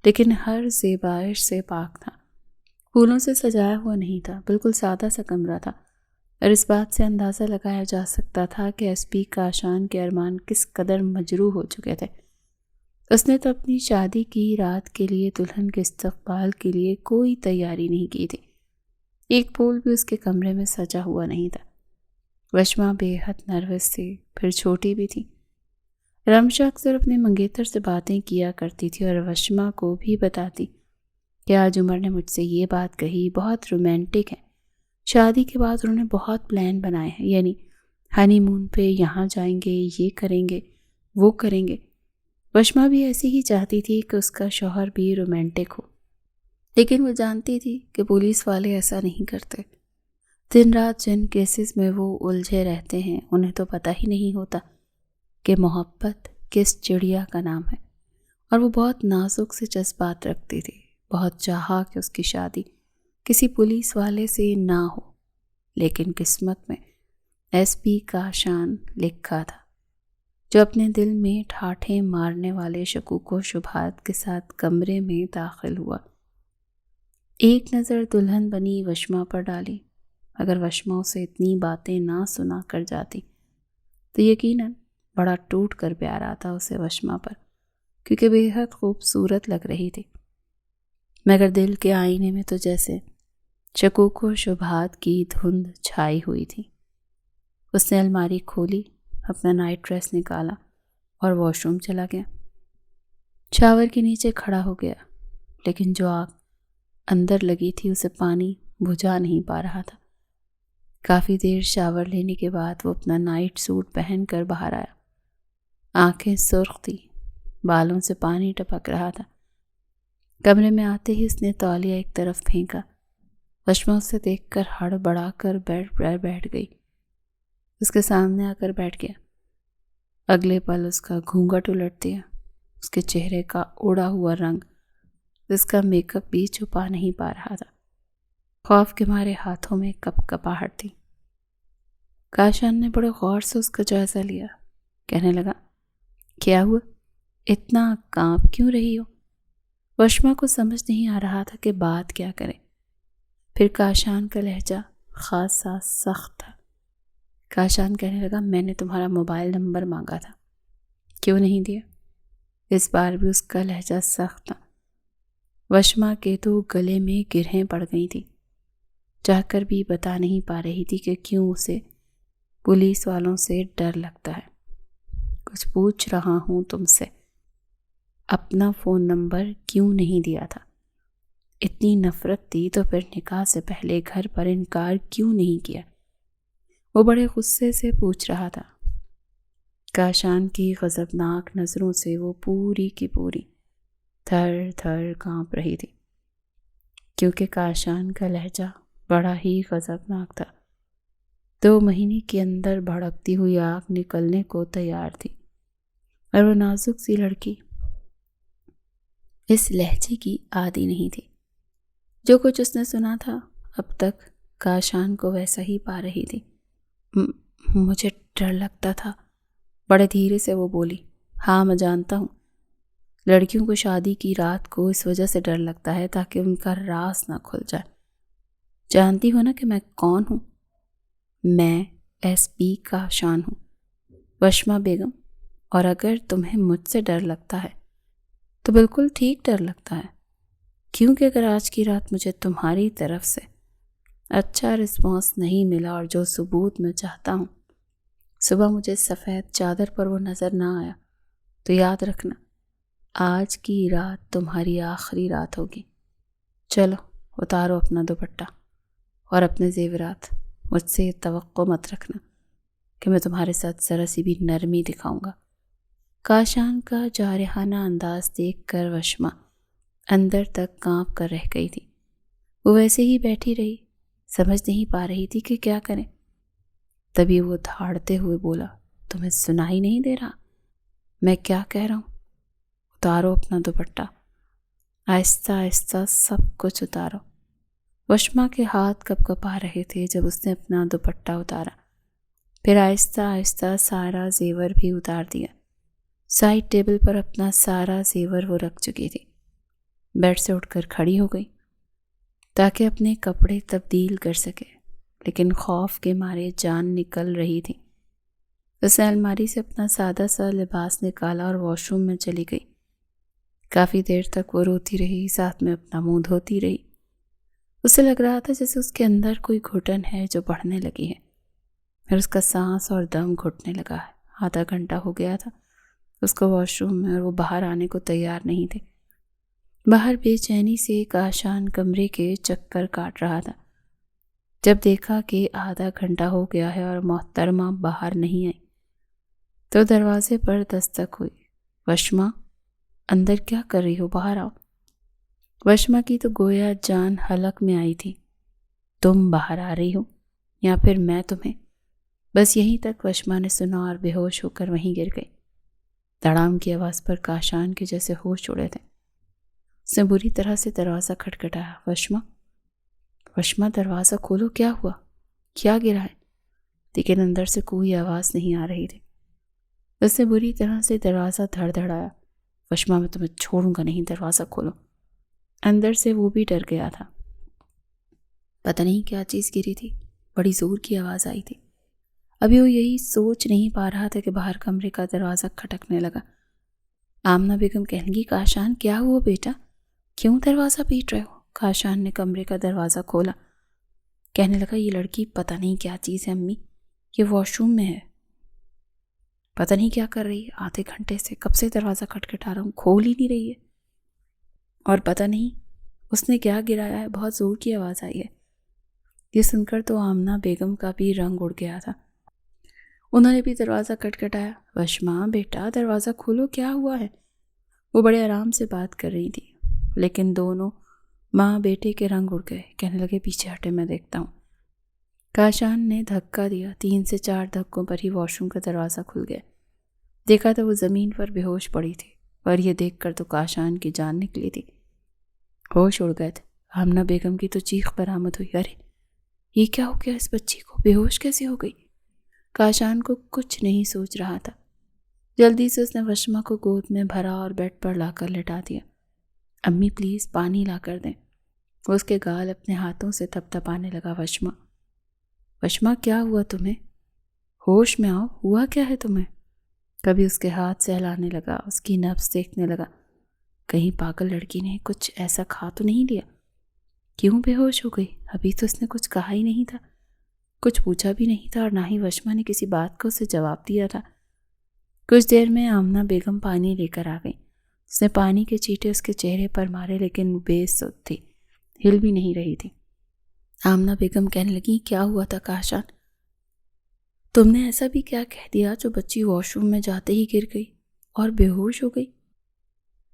لیکن ہر زیبائش سے پاک تھا۔ پھولوں سے سجایا ہوا نہیں تھا، بالکل سادہ سا کمرہ تھا، اور اس بات سے اندازہ لگایا جا سکتا تھا کہ ایس پی کاشان کے ارمان کس قدر مجروح ہو چکے تھے۔ اس نے تو اپنی شادی کی رات کے لیے دلہن کے استقبال کے لیے کوئی تیاری نہیں کی تھی۔ ایک پھول بھی اس کے کمرے میں سجا ہوا نہیں تھا۔ وشما بے حد نروس تھی، پھر چھوٹی بھی تھی۔ رمشا اکثر اپنے منگیتر سے باتیں کیا کرتی تھی اور وشما کو بھی بتاتی کہ آج عمر نے مجھ سے یہ بات کہی، بہت رومانٹک ہے۔ شادی کے بعد انہوں نے بہت پلان بنائے ہیں، یعنی ہنی مون پہ یہاں جائیں گے، یہ کریں گے، وہ کریں گے۔ وشما بھی ایسی ہی چاہتی تھی کہ اس کا شوہر بھی رومانٹک ہو، لیکن وہ جانتی تھی کہ پولیس والے ایسا نہیں کرتے۔ دن رات جن کیسز میں وہ الجھے رہتے ہیں انہیں تو پتہ ہی نہیں ہوتا کہ محبت کس چڑیا کا نام ہے، اور وہ بہت نازک سے جذبات رکھتی تھی۔ بہت چاہا کہ اس کی شادی کسی پولیس والے سے نہ ہو، لیکن قسمت میں ایس پی کاشان لکھا تھا، جو اپنے دل میں ٹھاٹھے مارنے والے شکوک و شبہات کے ساتھ کمرے میں داخل ہوا۔ ایک نظر دلہن بنی وشما پر ڈالی۔ اگر وشما اسے اتنی باتیں نہ سنا کر جاتی تو یقیناً بڑا ٹوٹ کر پیار آتا اسے وشما پر، کیونکہ بے حد خوبصورت لگ رہی تھی۔ مگر دل کے آئینے میں تو جیسے شکوک و شبہات کی دھند چھائی ہوئی تھی۔ اس نے الماری کھولی، اپنا نائٹ ڈریس نکالا اور واش روم چلا گیا۔ شاور کے نیچے کھڑا ہو گیا، لیکن جو آگ اندر لگی تھی اسے پانی بجھا نہیں پا رہا تھا۔ کافی دیر شاور لینے کے بعد وہ اپنا نائٹ سوٹ پہن کر باہر آیا۔ آنکھیں سرخ تھی، بالوں سے پانی ٹپک رہا تھا۔ کمرے میں آتے ہی اس نے تولیہ ایک طرف پھینکا۔ وشما اسے دیکھ کر ہڑبڑا کر بیڈ پر بیٹھ گئی۔ اس کے سامنے آ کر بیٹھ گیا۔ اگلے پل اس کا گھونگھٹ الٹ دیا۔ اس کے چہرے کا اڑا ہوا رنگ جس کا میک اپ بھی چھپا نہیں پا رہا تھا۔ خوف کے مارے ہاتھوں میں کپ کپاہٹ تھی۔ کاشان نے بڑے غور سے اس کا جائزہ لیا. کہنے لگا, کیا ہوا؟ اتنا کانپ کیوں رہی ہو؟ وشما کو سمجھ نہیں آ رہا تھا کہ بات کیا کرے. پھر کاشان کا لہجہ خاصا سخت تھا. کاشان کہنے لگا, میں نے تمہارا موبائل نمبر مانگا تھا, کیوں نہیں دیا؟ اس بار بھی اس کا لہجہ سخت تھا. وشما کے تو گلے میں گرہیں پڑ گئی تھی. چاہ کر بھی بتا نہیں پا رہی تھی کہ کیوں اسے پولیس والوں سے ڈر لگتا ہے. کچھ پوچھ رہا ہوں تم سے, اپنا فون نمبر کیوں نہیں دیا تھا؟ اتنی نفرت تھی تو پھر نکاح سے پہلے گھر پر انکار کیوں نہیں کیا؟ وہ بڑے غصے سے پوچھ رہا تھا. کاشان کی غضبناک نظروں سے وہ پوری کی پوری تھر تھر کانپ رہی تھی, کیونکہ کاشان کا لہجہ بڑا ہی غضبناک تھا. 2 مہینے کے اندر بھڑکتی ہوئی آگ نکلنے کو تیار تھی, اور وہ نازک سی لڑکی اس لہجے کی عادی نہیں تھی. جو کچھ اس نے سنا تھا اب تک کاشان کو ویسا ہی پا رہی تھی. مجھے ڈر لگتا تھا, بڑے دھیرے سے وہ بولی. ہاں میں جانتا ہوں, لڑکیوں کو شادی کی رات کو اس وجہ سے ڈر لگتا ہے تاکہ ان کا راز نہ کھل جائے. جانتی ہو نا کہ میں کون ہوں؟ میں SP کاشان ہوں, وشما بیگم. اور اگر تمہیں مجھ سے ڈر لگتا ہے تو بالکل ٹھیک ڈر لگتا ہے, کیونکہ اگر آج کی رات مجھے تمہاری طرف سے اچھا رسپانس نہیں ملا اور جو ثبوت میں چاہتا ہوں صبح مجھے سفید چادر پر وہ نظر نہ آیا, تو یاد رکھنا آج کی رات تمہاری آخری رات ہوگی. چلو اتارو اپنا دوپٹہ اور اپنے زیورات. مجھ سے یہ توقع مت رکھنا کہ میں تمہارے ساتھ ذرا سی بھی نرمی دکھاؤں گا. کاشان کا جارحانہ انداز دیکھ کر وشما اندر تک کانپ کر رہ گئی تھی. وہ ویسے ہی بیٹھی رہی, سمجھ نہیں پا رہی تھی کہ کیا کریں. تبھی وہ دھاڑتے ہوئے بولا, تمہیں سنائی نہیں دے رہا میں کیا کہہ رہا ہوں؟ اتارو اپنا دوپٹہ, آہستہ آہستہ سب کچھ اتارو. وشما کے ہاتھ کپ کپا رہے تھے جب اس نے اپنا دوپٹہ اتارا. پھر آہستہ آہستہ سارا زیور بھی اتار دیا. سائڈ ٹیبل پر اپنا سارا زیور وہ رکھ چکی تھی. بیڈ سے اٹھ کر کھڑی ہو گئی تاکہ اپنے کپڑے تبدیل کر سکے, لیکن خوف کے مارے جان نکل رہی تھی. اس نے الماری سے اپنا سادہ سا لباس نکالا اور واش روم میں چلی گئی. کافی دیر تک وہ روتی رہی, ساتھ میں اپنا منہ دھوتی رہی. اسے لگ رہا تھا جیسے اس کے اندر کوئی گھٹن ہے جو بڑھنے لگی ہے, اور اس کا سانس اور دم گھٹنے لگا ہے. آدھا گھنٹہ ہو گیا تھا اس کو واش روم میں, اور وہ باہر آنے کو تیار نہیں تھے. باہر بے چینی سے کاشان کمرے کے چکر کاٹ رہا تھا. جب دیکھا کہ آدھا گھنٹہ ہو گیا ہے اور محترمہ باہر نہیں آئی تو دروازے پر دستک ہوئی. وشما, اندر کیا کر رہی ہو؟ باہر آؤ. وشما کی تو گویا جان حلق میں آئی تھی. تم باہر آ رہی ہو یا پھر میں تمہیں؟ بس یہیں تک وشما نے سنا اور بے ہوش ہو کر وہیں گر گئی. دڑام کی آواز پر کاشان کے جیسے ہوش اڑے تھے. اس نے بری طرح سے دروازہ کھٹکھٹایا. وشما دروازہ کھولو, کیا ہوا؟ کیا گرا ہے؟ لیکن اندر سے کوئی آواز نہیں آ رہی تھی. اس نے بری طرح سے دروازہ دھڑ دھڑایا. وشما, میں تمہیں چھوڑوں گا نہیں, دروازہ کھولو. اندر سے وہ بھی ڈر گیا تھا. پتہ نہیں کیا چیز گری تھی, بڑی زور کی آواز آئی تھی. ابھی وہ یہی سوچ نہیں پا رہا تھا کہ باہر کمرے کا دروازہ کھٹکنے لگا. آمنہ بیگم کہنے لگی, کاشان کیا ہوا بیٹا, کیوں دروازہ پیٹ رہے ہو؟ کاشان نے کمرے کا دروازہ کھولا. کہنے لگا, یہ لڑکی پتہ نہیں کیا چیز ہے امی, یہ واش روم میں ہے, پتہ نہیں کیا کر رہی ہے. آدھے گھنٹے سے کب سے دروازہ کھٹکھٹا رہا ہوں, کھول ہی نہیں رہی ہے. اور پتہ نہیں اس نے کیا گرایا ہے, بہت زور کی آواز آئی ہے. یہ سن کر تو آمنہ بیگم کا بھی رنگ اڑ گیا تھا. انہوں نے بھی دروازہ کھٹکھٹایا. وشما بیٹا دروازہ کھولو, کیا ہوا ہے؟ وہ بڑے آرام سے بات کر رہی تھی, لیکن دونوں ماں بیٹے کے رنگ اڑ گئے. کہنے لگے, پیچھے ہٹے, میں دیکھتا ہوں. کاشان نے دھکا دیا. 3 سے 4 دھکوں پر ہی واش روم کا دروازہ کھل گیا. دیکھا تو وہ زمین پر بے ہوش پڑی تھی, اور یہ دیکھ کر تو کاشان کی جان نکلی تھی. ہوش اڑ گئے تھے. آمنہ بیگم کی تو چیخ برآمد ہوئی, ارے یہ کیا ہو گیا اس بچی کو, بے ہوش کیسے ہو گئی؟ کاشان کو کچھ نہیں سوچ رہا تھا۔ جلدی سے اس نے وشما کو گود میں بھرا اور بیڈ پر لا کر لٹا دیا۔ امی پلیز پانی لا کر دیں۔ وہ اس کے گال اپنے ہاتھوں سے تھپ تھپانے لگا۔ وشما کیا ہوا تمہیں؟ ہوش میں آؤ، ہوا کیا ہے تمہیں؟ کبھی اس کے ہاتھ سہلانے لگا، اس کی نبض دیکھنے لگا۔ کہیں پاگل لڑکی نے کچھ ایسا کھا تو نہیں لیا؟ کیوں بے ہوش ہو گئی؟ ابھی تو اس نے کچھ کہا ہی نہیں تھا، کچھ پوچھا بھی نہیں تھا، اور نہ ہی وشما نے کسی بات کا اسے جواب دیا تھا۔ کچھ دیر میں آمنہ بیگم پانی لے کر آ گئی۔ اس نے پانی کے چیٹے اس کے چہرے پر مارے، لیکن بے سود تھی، ہل بھی نہیں رہی تھی۔ آمنہ بیگم کہنے لگی، کیا ہوا تھا کاشان؟ تم نے ایسا بھی کیا کہہ دیا جو بچی واش روم میں جاتے ہی گر گئی اور بے ہوش ہو گئی؟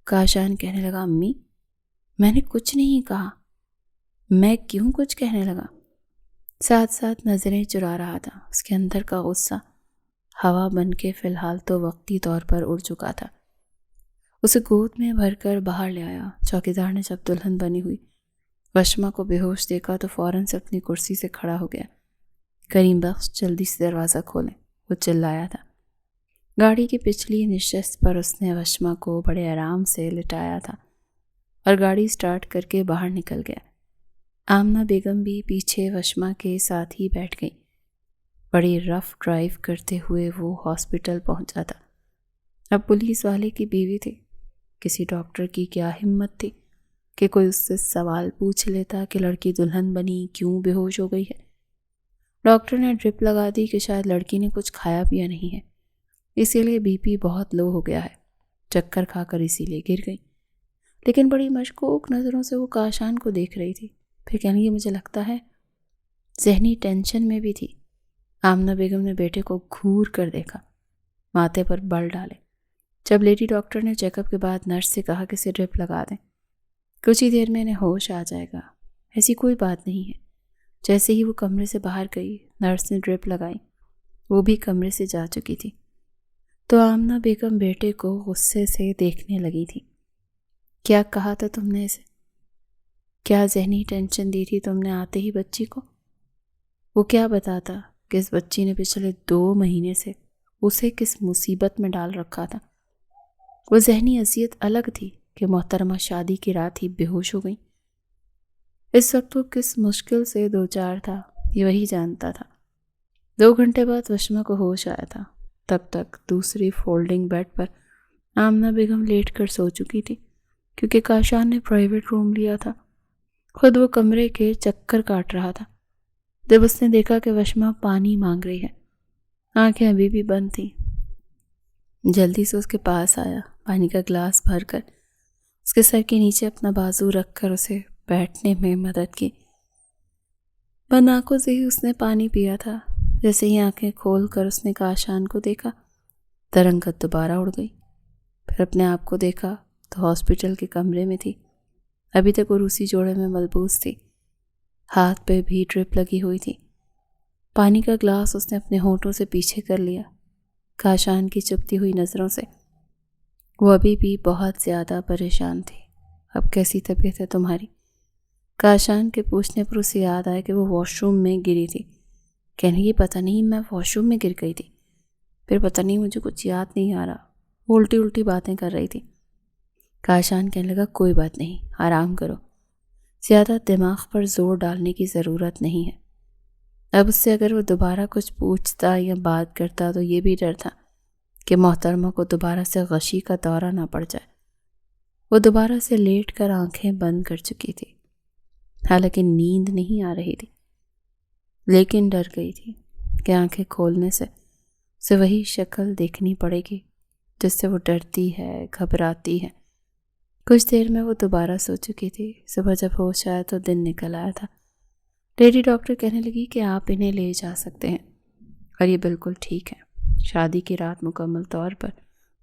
کاشان کہنے لگا، امی میں نے کچھ نہیں کہا۔ میں کیوں کچھ کہنے لگا؟ ساتھ ساتھ نظریں چرا رہا تھا۔ اس کے اندر کا غصہ ہوا بن کے فی الحال تو وقتی طور پر اڑ چکا تھا۔ اسے گود میں بھر کر باہر لے آیا۔ چوکیدار نے جب دلہن بنی ہوئی وشما کو بے ہوش دیکھا تو فوراً سے اپنی کرسی سے کھڑا ہو گیا۔ کریم بخش جلدی سے دروازہ کھولیں، وہ چلایا تھا۔ گاڑی کی پچھلی نشست پر اس نے وشما کو بڑے آرام سے لٹایا تھا اور گاڑی سٹارٹ کر کے باہر نکل گیا۔ آمنہ بیگم بھی پیچھے وشما کے ساتھ ہی بیٹھ گئی۔ بڑی رف ڈرائیو کرتے ہوئے وہ ہاسپٹل پہنچا تھا۔ اب پولیس والے کی بیوی تھی، کسی ڈاکٹر کی کیا ہمت تھی کہ کوئی اس سے سوال پوچھ لیتا کہ لڑکی دلہن بنی کیوں بے ہوش ہو گئی ہے۔ ڈاکٹر نے ڈرپ لگا دی کہ شاید لڑکی نے کچھ کھایا پیا نہیں ہے، اسی لیے بی پی بہت لو ہو گیا ہے، چکر کھا کر اسی لیے گر گئی۔ لیکن بڑی مشکوک نظروں سے وہ کاشان کو دیکھ رہی تھی۔ پھر کہنے لگی، مجھے لگتا ہے ذہنی ٹینشن میں بھی تھی۔ آمنہ بیگم نے بیٹے کو گھور کر دیکھا، ماتھے پر بل ڈالے۔ جب لیڈی ڈاکٹر نے چیک اپ کے بعد نرس سے کہا کہ اسے ڈرپ لگا دیں، کچھ ہی دیر میں انہیں ہوش آ جائے گا، ایسی کوئی بات نہیں ہے۔ جیسے ہی وہ کمرے سے باہر گئی، نرس نے ڈرپ لگائی، وہ بھی کمرے سے جا چکی تھی۔ تو آمنہ بیگم بیٹے کو غصے سے دیکھنے لگی تھی۔ کیا کہا تھا تم نے اسے؟ کیا ذہنی ٹینشن دی تھی تم نے آتے ہی بچی کو؟ وہ کیا بتاتا کہ اس بچی نے پچھلے 2 مہینے سے اسے کس مصیبت میں ڈال رکھا تھا؟ وہ ذہنی اذیت الگ تھی کہ محترمہ شادی کی رات ہی بے ہوش ہو گئی۔ اس وقت وہ کس مشکل سے دوچار تھا یہ وہی جانتا تھا۔ 2 گھنٹے بعد وشما کو ہوش آیا تھا۔ تب تک دوسری فولڈنگ بیڈ پر آمنہ بیگم لیٹ کر سو چکی تھی، کیونکہ کاشان نے پرائیویٹ روم لیا تھا۔ خود وہ کمرے کے چکر کاٹ رہا تھا جب اس نے دیکھا کہ وشما پانی مانگ رہی ہے۔ آنکھیں ابھی بھی بند تھیں۔ جلدی سے اس کے پاس آیا، پانی کا گلاس بھر کر اس کے سر کے نیچے اپنا بازو رکھ کر اسے بیٹھنے میں مدد کی۔ بند آنکھوں سے ہی اس نے پانی پیا تھا۔ جیسے ہی آنکھیں کھول کر اس نے کاشان کو دیکھا، ترنگت دوبارہ اڑ گئی۔ پھر اپنے آپ کو دیکھا تو ہاسپٹل کے کمرے میں تھی۔ ابھی تک وہ روسی جوڑے میں ملبوس تھی، ہاتھ پہ بھی ڈرپ لگی ہوئی تھی۔ پانی کا گلاس اس نے اپنے ہونٹوں سے پیچھے کر لیا۔ کاشان کی چپتی ہوئی نظروں سے وہ ابھی بھی بہت زیادہ پریشان تھی۔ اب کیسی طبیعت ہے تمہاری؟ کاشان کے پوچھنے پر اسے یاد آیا کہ وہ واش روم میں گری تھی۔ کہنے کی پتہ نہیں میں واش روم میں گر گئی تھی، پھر پتہ نہیں مجھے کچھ یاد نہیں آ رہا، الٹی الٹی باتیں کر رہی تھی۔ کاشان کہنے لگا، کوئی بات نہیں، آرام کرو، زیادہ دماغ پر زور ڈالنے کی ضرورت نہیں ہے۔ اب اس سے اگر وہ دوبارہ کچھ پوچھتا یا بات کرتا تو یہ بھی ڈر تھا کہ محترمہ کو دوبارہ سے غشی کا دورہ نہ پڑ جائے۔ وہ دوبارہ سے لیٹ کر آنکھیں بند کر چکی تھی، حالانکہ نیند نہیں آ رہی تھی، لیکن ڈر گئی تھی کہ آنکھیں کھولنے سے اسے وہی شکل دیکھنی پڑے گی جس سے وہ ڈرتی ہے، گھبراتی ہے۔ کچھ دیر میں وہ دوبارہ سو چکی تھی۔ صبح جب ہوش آیا تو دن نکل آیا تھا۔ لیڈی ڈاکٹر کہنے لگی کہ آپ انہیں لے جا سکتے ہیں، اور یہ بالکل ٹھیک ہے۔ شادی کی رات مکمل طور پر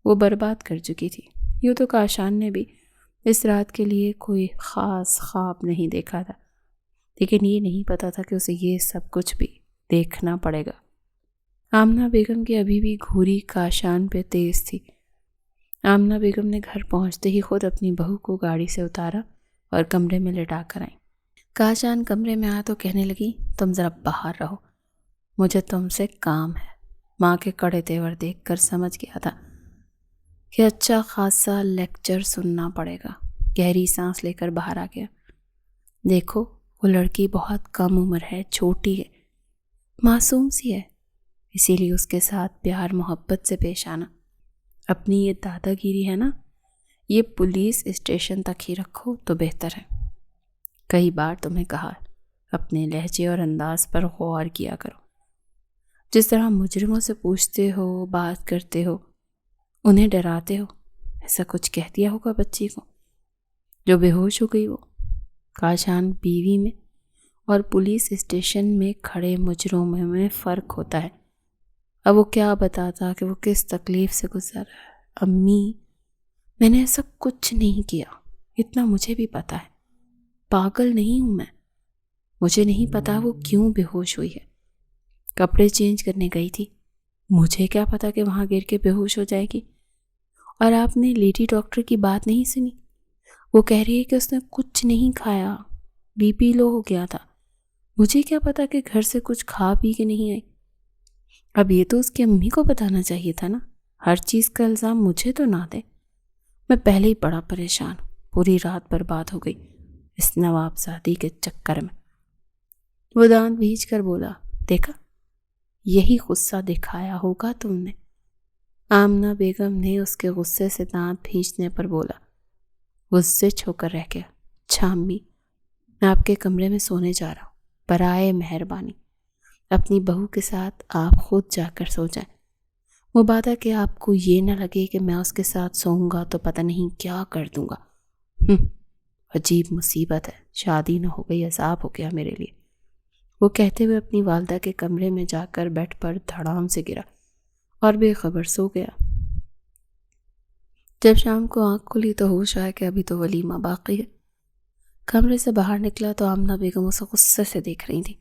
وہ برباد کر چکی تھی۔ یوں تو کاشان نے بھی اس رات کے لیے کوئی خاص خواب نہیں دیکھا تھا، لیکن یہ نہیں پتا تھا کہ اسے یہ سب کچھ بھی دیکھنا پڑے گا۔ آمنہ بیگم کی ابھی بھی گھوری کاشان پہ تیز تھی۔ آمنہ بیگم نے گھر پہنچتے ہی خود اپنی بہو کو گاڑی سے اتارا اور کمرے میں لٹا کر آئیں۔ کاشان کمرے میں آیا تو کہنے لگی، تم ذرا باہر رہو، مجھے تم سے کام ہے۔ ماں کے کڑے تیور دیکھ کر سمجھ گیا تھا کہ اچھا خاصا لیکچر سننا پڑے گا۔ گہری سانس لے کر باہر آ گیا۔ دیکھو وہ لڑکی بہت کم عمر ہے، چھوٹی ہے، معصوم سی ہے، اسی لیے اس کے ساتھ پیار محبت سے پیش آنا۔ اپنی یہ دادا گیری ہے نا، یہ پولیس اسٹیشن تک ہی رکھو تو بہتر ہے۔ کئی بار تمہیں کہا اپنے لہجے اور انداز پر غور کیا کرو۔ جس طرح مجرموں سے پوچھتے ہو، بات کرتے ہو، انہیں ڈراتے ہو، ایسا کچھ کہہ دیا ہوگا بچی کو جو بے ہوش ہو گئی۔ وہ کاشان بیوی میں اور پولیس اسٹیشن میں کھڑے مجرموں میں فرق ہوتا ہے۔ اب وہ کیا بتاتا کہ وہ کس تکلیف سے گزر رہا ہے۔ امی، میں نے ایسا کچھ نہیں کیا، اتنا مجھے بھی پتا ہے، پاگل نہیں ہوں میں۔ مجھے نہیں پتا وہ کیوں بے ہوش ہوئی ہے، کپڑے چینج کرنے گئی تھی، مجھے کیا پتا کہ وہاں گر کے بے ہوش ہو جائے گی۔ اور آپ نے لیڈی ڈاکٹر کی بات نہیں سنی؟ وہ کہہ رہی ہے کہ اس نے کچھ نہیں کھایا، بی پی لو ہو گیا تھا۔ مجھے کیا پتا کہ گھر سے کچھ کھا پی کے نہیں آئی۔ اب یہ تو اس کی امی کو بتانا چاہیے تھا نا، ہر چیز کا الزام مجھے تو نہ دے۔ میں پہلے ہی بڑا پریشان ہوں، پوری رات برباد ہو گئی اس نواب زادی کے چکر میں۔ وہ دانت بھینچ کر بولا، دیکھا، یہی غصہ دکھایا ہوگا تم نے۔ آمنہ بیگم نے اس کے غصے سے دانت بھینچنے پر بولا۔ غصے ہو کر رہ گیا۔ اچھا امی، میں آپ کے کمرے میں سونے جا رہا ہوں، برائے مہربانی اپنی بہو کے ساتھ آپ خود جا کر سو جائیں، مبادا کہ آپ کو یہ نہ لگے کہ میں اس کے ساتھ سوؤں گا تو پتہ نہیں کیا کر دوں گا۔ عجیب مصیبت ہے، شادی نہ ہو گئی عذاب ہو گیا میرے لیے۔ وہ کہتے ہوئے اپنی والدہ کے کمرے میں جا کر بیڈ پر دھڑام سے گرا اور بے خبر سو گیا۔ جب شام کو آنکھ کھلی تو ہوش آیا کہ ابھی تو ولیمہ باقی ہے۔ کمرے سے باہر نکلا تو آمنہ بیگم اسے غصے سے دیکھ رہی تھی۔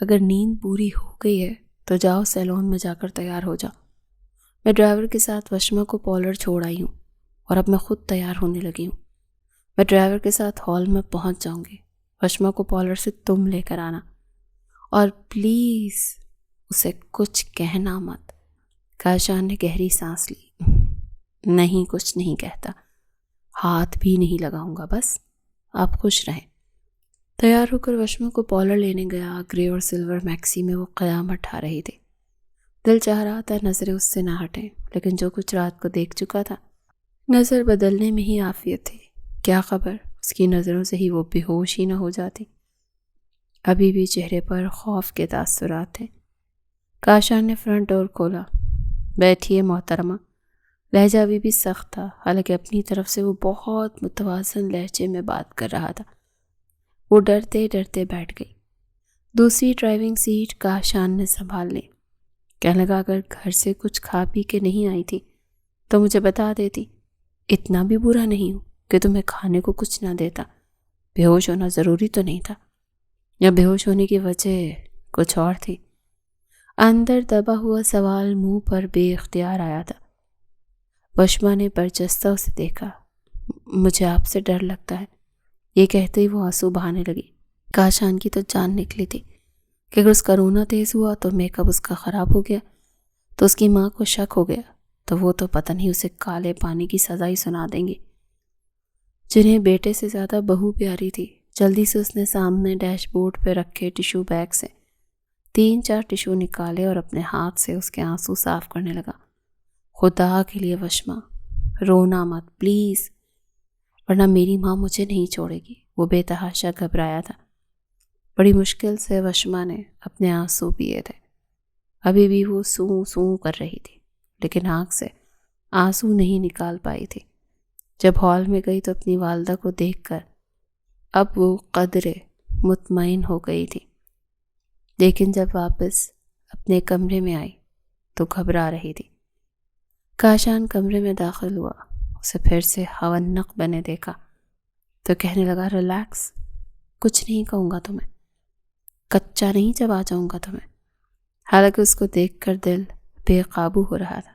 اگر نیند پوری ہو گئی ہے تو جاؤ سیلون میں جا کر تیار ہو جاؤ، میں ڈرائیور کے ساتھ وشما کو پالر چھوڑ آئی ہوں اور اب میں خود تیار ہونے لگی ہوں۔ میں ڈرائیور کے ساتھ ہال میں پہنچ جاؤں گی، وشما کو پالر سے تم لے کر آنا، اور پلیز اسے کچھ کہنا مت۔ کاشان نے گہری سانس لی۔ نہیں، کچھ نہیں کہتا، ہاتھ بھی نہیں لگاؤں گا، بس آپ خوش رہیں۔ تیار ہو کر وشما کو پالر لینے گیا۔ گرے اور سلور میکسی میں وہ قیام اٹھا رہی تھی۔ دل چاہ رہا تھا نظریں اس سے نہ ہٹیں، لیکن جو کچھ رات کو دیکھ چکا تھا، نظر بدلنے میں ہی عافیت تھی۔ کیا خبر اس کی نظروں سے ہی وہ بے ہوش ہی نہ ہو جاتی۔ ابھی بھی چہرے پر خوف کے تاثرات تھے۔ کاشان نے فرنٹ ڈور کھولا۔ بیٹھیے محترمہ۔ لہجہ ابھی بھی سخت تھا، حالانکہ اپنی طرف سے وہ بہت متوازن لہجے میں بات کر رہا تھا۔ وہ ڈرتے ڈرتے بیٹھ گئی۔ دوسری ڈرائیونگ سیٹ کاشان نے سنبھال لی۔ کہنے لگا، اگر گھر سے کچھ کھا پی کے نہیں آئی تھی تو مجھے بتا دیتی، اتنا بھی برا نہیں ہوں کہ تمہیں کھانے کو کچھ نہ دیتا۔ بے ہوش ہونا ضروری تو نہیں تھا، یا بے ہوش ہونے کی وجہ کچھ اور تھی؟ اندر دبا ہوا سوال منہ پر بے اختیار آیا تھا۔ وشما نے برجستہ اسے دیکھا۔ مجھے آپ سے ڈر لگتا ہے، یہ کہتے ہی وہ آنسو بہانے لگی۔ کاشان کی تو جان نکلی تھی کہ اگر اس کا رونا تیز ہوا تو میک اپ اس کا خراب ہو گیا، تو اس کی ماں کو شک ہو گیا تو وہ تو پتہ نہیں اسے کالے پانی کی سزا ہی سنا دیں گی۔ جنہیں بیٹے سے زیادہ بہو پیاری تھی، جلدی سے اس نے سامنے ڈیش بورڈ پہ رکھے ٹیشو بیگ سے 3-4 ٹیشو نکالے اور اپنے ہاتھ سے اس کے آنسو صاف کرنے لگا۔ خدا کے لیے وشما، رونا مت پلیز، ورنہ میری ماں مجھے نہیں چھوڑے گی۔ وہ بے تحاشا گھبرایا تھا۔ بڑی مشکل سے وشما نے اپنے آنسو پیے تھے۔ ابھی بھی وہ سوں سوں کر رہی تھی، لیکن آنکھ سے آنسو نہیں نکال پائی تھی۔ جب ہال میں گئی تو اپنی والدہ کو دیکھ کر اب وہ قدرے مطمئن ہو گئی تھی، لیکن جب واپس اپنے کمرے میں آئی تو گھبرا رہی تھی۔ کاشان کمرے میں داخل ہوا، اسے پھر سے حونق بنے دیکھا تو کہنے لگا، ریلیکس، کچھ نہیں کہوں گا تمہیں، کچا نہیں چبا جاؤں گا تمہیں۔ حالانکہ اس کو دیکھ کر دل بے قابو ہو رہا تھا۔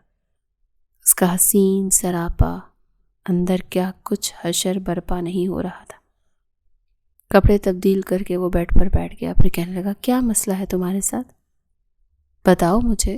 اس کا حسین سراپا اندر کیا کچھ حشر برپا نہیں ہو رہا تھا۔ کپڑے تبدیل کر کے وہ بیڈ پر بیٹھ گیا، پھر کہنے لگا، کیا مسئلہ ہے تمہارے ساتھ؟ بتاؤ مجھے،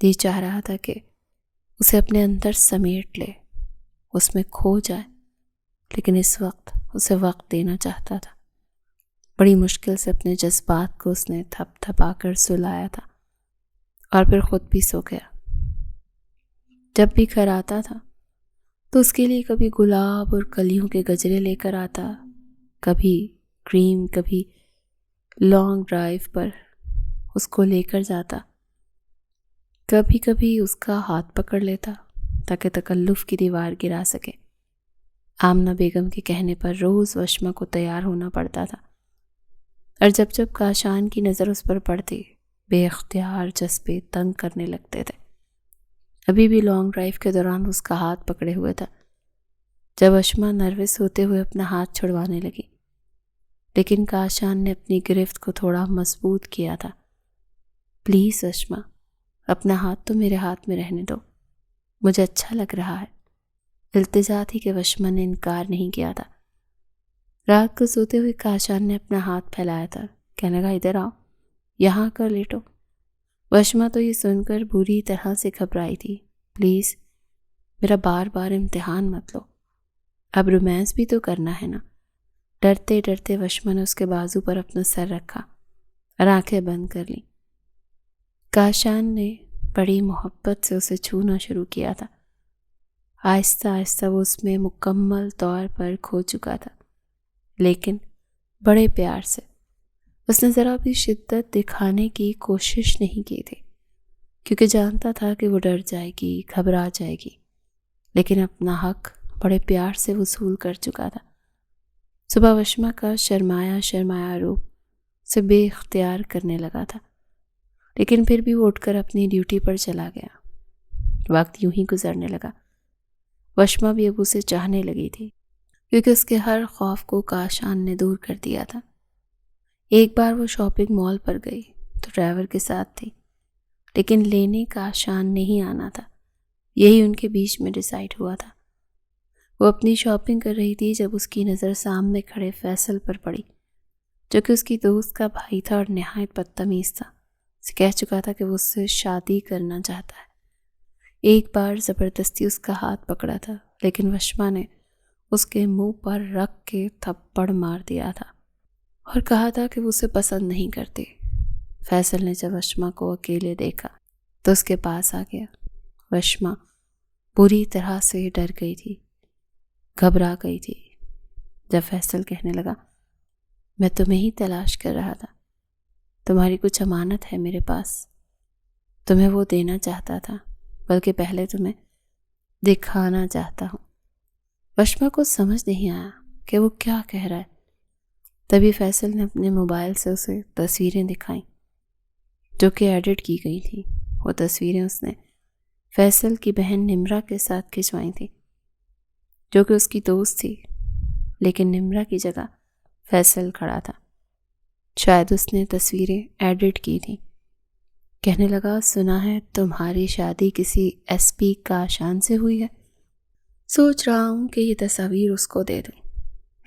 دل چاہ رہا تھا کہ اسے اپنے اندر سمیٹ لے، اس میں کھو جائے، لیکن اس وقت اسے وقت دینا چاہتا تھا۔ بڑی مشکل سے اپنے جذبات کو اس نے تھپ تھپا کر سلایا تھا اور پھر خود بھی سو گیا۔ جب بھی گھر آتا تھا تو اس کے لیے کبھی گلاب اور کلیوں کے گجرے لے کر آتا، کبھی کریم، کبھی لانگ ڈرائیو پر اس کو لے کر جاتا، کبھی کبھی اس کا ہاتھ پکڑ لیتا تاکہ تکلف کی دیوار گرا سکے۔ آمنہ بیگم کے کہنے پر روز وشما کو تیار ہونا پڑتا تھا، اور جب جب کاشان کی نظر اس پر پڑتی، بے اختیار جذبے تنگ کرنے لگتے تھے۔ ابھی بھی لانگ ڈرائیو کے دوران اس کا ہاتھ پکڑے ہوئے تھا جب وشما نروس ہوتے ہوئے اپنا ہاتھ چھڑوانے لگی، لیکن کاشان نے اپنی گرفت کو تھوڑا مضبوط کیا تھا۔ پلیز وشما، اپنا ہاتھ تو میرے ہاتھ میں رہنے دو، مجھے اچھا لگ رہا ہے۔ التجا تھی کہ وشما نے انکار نہیں کیا تھا۔ رات کو سوتے ہوئے کاشان نے اپنا ہاتھ پھیلایا تھا، کہنے لگا ادھر آؤ، یہاں کر لیٹو۔ وشما تو یہ سن کر بری طرح سے گھبرائی تھی۔ پلیز میرا بار بار امتحان مت لو، اب رومانس بھی تو کرنا ہے نا۔ ڈرتے ڈرتے وشما نے اس کے بازو پر اپنا سر رکھا اور آنکھیں بند کر لیں۔ کاشان نے بڑی محبت سے اسے چھونا شروع کیا تھا۔ آہستہ آہستہ وہ اس میں مکمل طور پر کھو چکا تھا، لیکن بڑے پیار سے۔ اس نے ذرا بھی شدت دکھانے کی کوشش نہیں کی تھی، کیونکہ جانتا تھا کہ وہ ڈر جائے گی، گھبرا جائے گی، لیکن اپنا حق بڑے پیار سے وصول کر چکا تھا۔ صبح وشما کا شرمایا شرمایا روپ سے بے اختیار کرنے لگا تھا، لیکن پھر بھی وہ اٹھ کر اپنی ڈیوٹی پر چلا گیا۔ وقت یوں ہی گزرنے لگا۔ وشما بھی اب اسے چاہنے لگی تھی، کیونکہ اس کے ہر خوف کو کاشان نے دور کر دیا تھا۔ ایک بار وہ شاپنگ مال پر گئی تو ڈرائیور کے ساتھ تھی، لیکن لینے کاشان نہیں آنا تھا، یہی ان کے بیچ میں ڈیسائیڈ ہوا تھا۔ وہ اپنی شاپنگ کر رہی تھی جب اس کی نظر سامنے کھڑے فیصل پر پڑی، جو کہ اس کی دوست کا بھائی تھا اور نہایت بدتمیز تھا۔ اسے کہہ چکا تھا کہ وہ اس سے شادی کرنا چاہتا ہے۔ ایک بار زبردستی اس کا ہاتھ پکڑا تھا، لیکن وشما نے اس کے منہ پر رکھ کے تھپڑ مار دیا تھا اور کہا تھا کہ وہ اسے پسند نہیں کرتی۔ فیصل نے جب وشما کو اکیلے دیکھا تو اس کے پاس آ گیا۔ وشما بری طرح سے ڈر گئی تھی، گھبرا گئی تھی۔ جب فیصل کہنے لگا میں تمہیں ہی تلاش کر رہا تھا، تمہاری کچھ امانت ہے میرے پاس، تمہیں وہ دینا چاہتا تھا، بلکہ پہلے تمہیں دکھانا چاہتا ہوں۔ وشما کو سمجھ نہیں آیا کہ وہ کیا کہہ رہا ہے۔ تبھی فیصل نے اپنے موبائل سے اسے تصویریں دکھائیں جو کہ ایڈٹ کی گئی تھیں۔ وہ تصویریں اس نے فیصل کی بہن نمرا کے ساتھ کھنچوائی تھیں، جو کہ اس کی دوست تھی، لیکن نمرا کی جگہ فیصل کھڑا تھا۔ شاید اس نے تصویریں ایڈٹ کی تھیں۔ کہنے لگا سنا ہے تمہاری شادی کسی ایس پی کاشان سے ہوئی ہے، سوچ رہا ہوں کہ یہ تصاویر اس کو دے دوں۔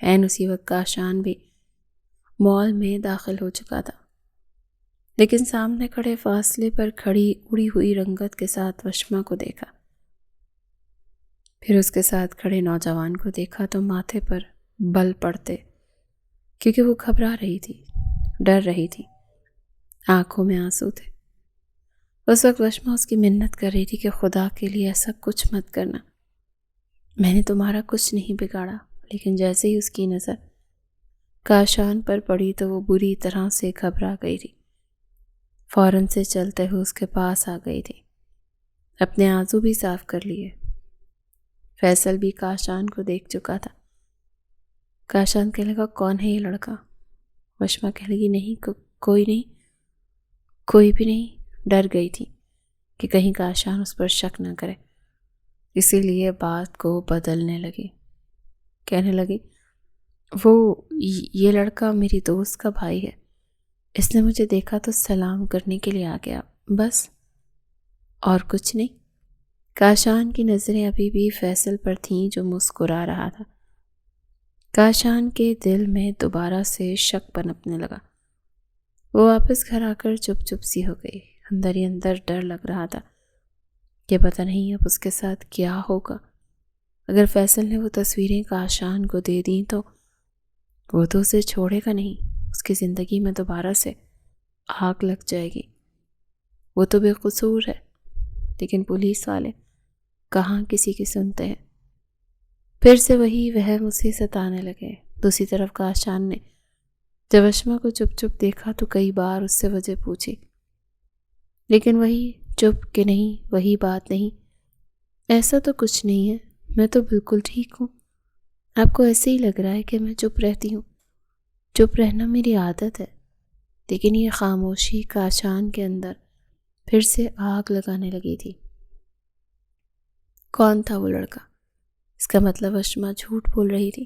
عین اسی وقت کاشان بھی مال میں داخل ہو چکا تھا، لیکن سامنے کھڑے فاصلے پر کھڑی اڑی ہوئی رنگت کے ساتھ وشما کو دیکھا، پھر اس کے ساتھ کھڑے نوجوان کو دیکھا تو ماتھے پر بل پڑتے، کیونکہ وہ گھبرا رہی تھی، ڈر رہی تھی، آنکھوں میں آنسو تھے۔ اس وقت وشما اس کی منت کر رہی تھی کہ خدا کے لیے ایسا کچھ مت کرنا، میں نے تمہارا کچھ نہیں بگاڑا۔ لیکن جیسے ہی اس کی نظر کاشان پر پڑی تو وہ بری طرح سے گھبرا گئی تھی، فوراً سے چلتے ہوئے اس کے پاس آ گئی تھی، اپنے آنسو بھی صاف کر لیے۔ فیصل بھی کاشان کو دیکھ چکا تھا۔ کاشان کہنے لگا کون ہے یہ لڑکا؟ وشما کہنے لگی نہیں، کوئی نہیں، کوئی بھی نہیں۔ ڈر گئی تھی کہ کہیں کاشان اس پر شک نہ کرے، اسی لیے بات کو بدلنے لگی۔ کہنے لگی وہ یہ لڑکا میری دوست کا بھائی ہے، اس نے مجھے دیکھا تو سلام کرنے کے لیے آ گیا، بس اور کچھ نہیں۔ کاشان کی نظریں ابھی بھی فیصل پر تھیں جو مسکرا رہا تھا۔ کاشان کے دل میں دوبارہ سے شک پنپنے لگا۔ وہ واپس گھر آ کر چپ چپ سی ہو گئی، اندر ہی اندر ڈر لگ رہا تھا کہ پتہ نہیں اب اس کے ساتھ کیا ہوگا۔ اگر فیصل نے وہ تصویریں کاشان کو دے دیں تو وہ تو اسے چھوڑے گا نہیں، اس کی زندگی میں دوبارہ سے آگ لگ جائے گی۔ وہ تو بے قصور ہے، لیکن پولیس والے کہاں کسی کی سنتے ہیں۔ پھر سے وہی وہم اسے ستانے لگے۔ دوسری طرف کاشان نے جب وشما کو چپ چپ دیکھا تو کئی بار اس سے وجہ پوچھی، لیکن وہی چپ کہ نہیں، وہی بات نہیں، ایسا تو کچھ نہیں ہے، میں تو بالکل ٹھیک ہوں۔ آپ کو ایسے ہی لگ رہا ہے کہ میں چپ رہتی ہوں۔ چپ رہنا میری عادت ہے۔ لیکن یہ خاموشی کاشان کے اندر پھر سے آگ لگانے لگی تھی۔ کون تھا وہ لڑکا؟ اس کا مطلب وشما جھوٹ بول رہی تھی۔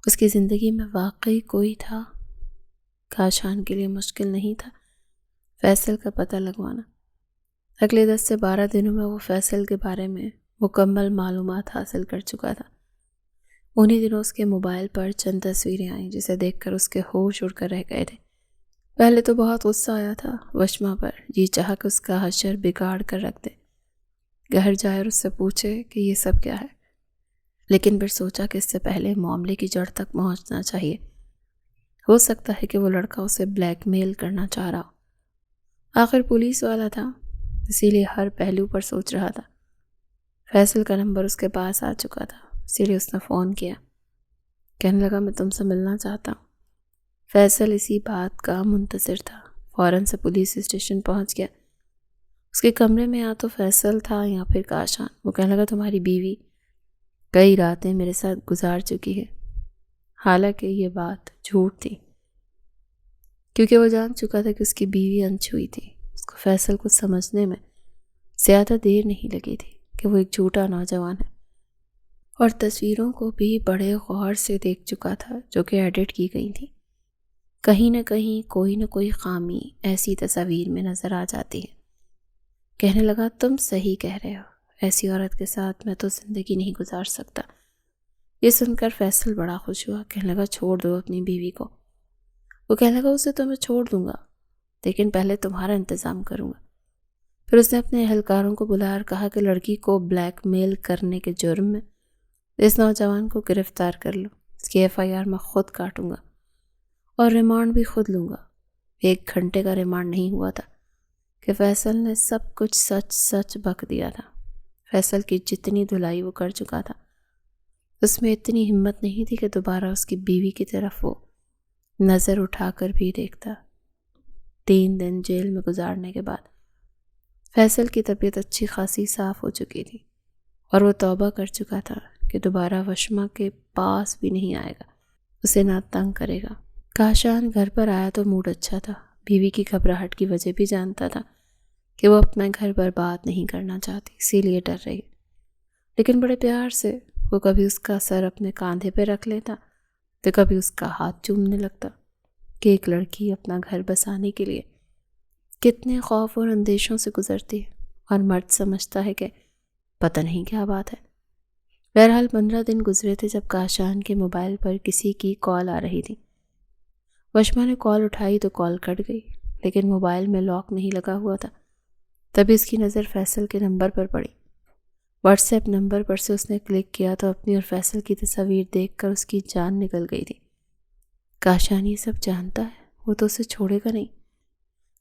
اس کی زندگی میں واقعی کوئی تھا۔ کاشان کے لیے مشکل نہیں تھا فیصل کا پتہ لگوانا۔ اگلے 10 سے 12 دنوں میں وہ فیصل کے بارے میں مکمل معلومات حاصل کر چکا تھا۔ انہی دنوں اس کے موبائل پر چند تصویریں آئیں جسے دیکھ کر اس کے ہوش اڑ کر رہ گئے تھے۔ پہلے تو بہت غصہ آیا تھا وشما پر، جی چاہا کہ اس کا حشر بگاڑ کر رکھ دے، گھر جائے اور اس سے پوچھے کہ یہ سب کیا ہے، لیکن پھر سوچا کہ اس سے پہلے معاملے کی جڑ تک پہنچنا چاہیے۔ ہو سکتا ہے کہ وہ لڑکا اسے بلیک میل کرنا چاہ رہا ہو۔ آخر پولیس والا تھا، اسی لیے ہر پہلو پر سوچ رہا تھا۔ فیصل کا نمبر اس کے پاس آ چکا تھا، اسی لیے اس نے فون کیا۔ کہنے لگا میں تم سے ملنا چاہتا ہوں۔ فیصل اسی بات کا منتظر تھا، فوراً سے پولیس اسٹیشن پہنچ گیا۔ اس کے کمرے میں یا تو فیصل تھا یا پھر کاشان۔ وہ کہنے لگا تمہاری بیوی کئی راتیں میرے ساتھ گزار چکی ہے۔ حالانکہ یہ بات جھوٹ تھی، کیونکہ وہ جان چکا تھا کہ اس کی بیوی انچھوئی تھی۔ اس کو فیصل کو سمجھنے میں زیادہ دیر نہیں لگی تھی کہ وہ ایک جھوٹا نوجوان ہے، اور تصویروں کو بھی بڑے غور سے دیکھ چکا تھا جو کہ ایڈٹ کی گئی تھی۔ کہیں نہ کوئی خامی ایسی تصاویر میں نظر آ جاتی ہے۔ کہنے لگا تم صحیح کہہ رہے ہو، ایسی عورت کے ساتھ میں تو زندگی نہیں گزار سکتا۔ یہ سن کر فیصل بڑا خوش ہوا، کہنے لگا چھوڑ دو اپنی بیوی کو۔ وہ کہنے لگا اسے تو میں چھوڑ دوں گا، لیکن پہلے تمہارا انتظام کروں گا۔ پھر اس نے اپنے اہلکاروں کو بلایا اور کہا کہ لڑکی کو بلیک میل کرنے کے جرم میں اس نوجوان کو گرفتار کر لو۔ اس کی FIR میں خود کاٹوں گا اور ریمانڈ بھی خود لوں گا۔ 1 گھنٹے کا ریمانڈ نہیں ہوا تھا کہ فیصل نے سب کچھ سچ بک دیا تھا۔ فیصل کی جتنی دھلائی وہ کر چکا تھا، اس میں اتنی ہمت نہیں تھی کہ دوبارہ اس کی بیوی کی طرف وہ نظر اٹھا کر بھی دیکھتا۔ 3 دن جیل میں گزارنے کے بعد فیصل کی طبیعت اچھی خاصی صاف ہو چکی تھی، اور وہ توبہ کر چکا تھا کہ دوبارہ وشما کے پاس بھی نہیں آئے گا، اسے نہ تنگ کرے گا۔ کاشان گھر پر آیا تو موڈ اچھا تھا۔ بیوی کی گھبراہٹ کی وجہ بھی جانتا تھا کہ وہ اپنا گھر برباد نہیں کرنا چاہتی، اسی لیے ڈر رہی، لیکن بڑے پیار سے وہ کبھی اس کا سر اپنے کاندھے پہ رکھ لیتا تو کبھی اس کا ہاتھ چومنے لگتا کہ ایک لڑکی اپنا گھر بسانے کے لیے کتنے خوف اور اندیشوں سے گزرتی ہے، اور مرد سمجھتا ہے کہ پتہ نہیں کیا بات ہے۔ بہرحال 15 دن گزرے تھے جب کاشان کے موبائل پر کسی کی کال آ رہی تھی۔ وشما نے کال اٹھائی تو کال کٹ گئی، لیکن موبائل میں لاک نہیں لگا ہوا تھا۔ تبھی اس کی نظر فیصل کے نمبر پر پڑی۔ واٹس ایپ نمبر پر سے اس نے کلک کیا تو اپنی اور فیصل کی تصاویر دیکھ کر اس کی جان نکل گئی تھی۔ کاشان یہ سب جانتا ہے، وہ تو اسے چھوڑے گا نہیں۔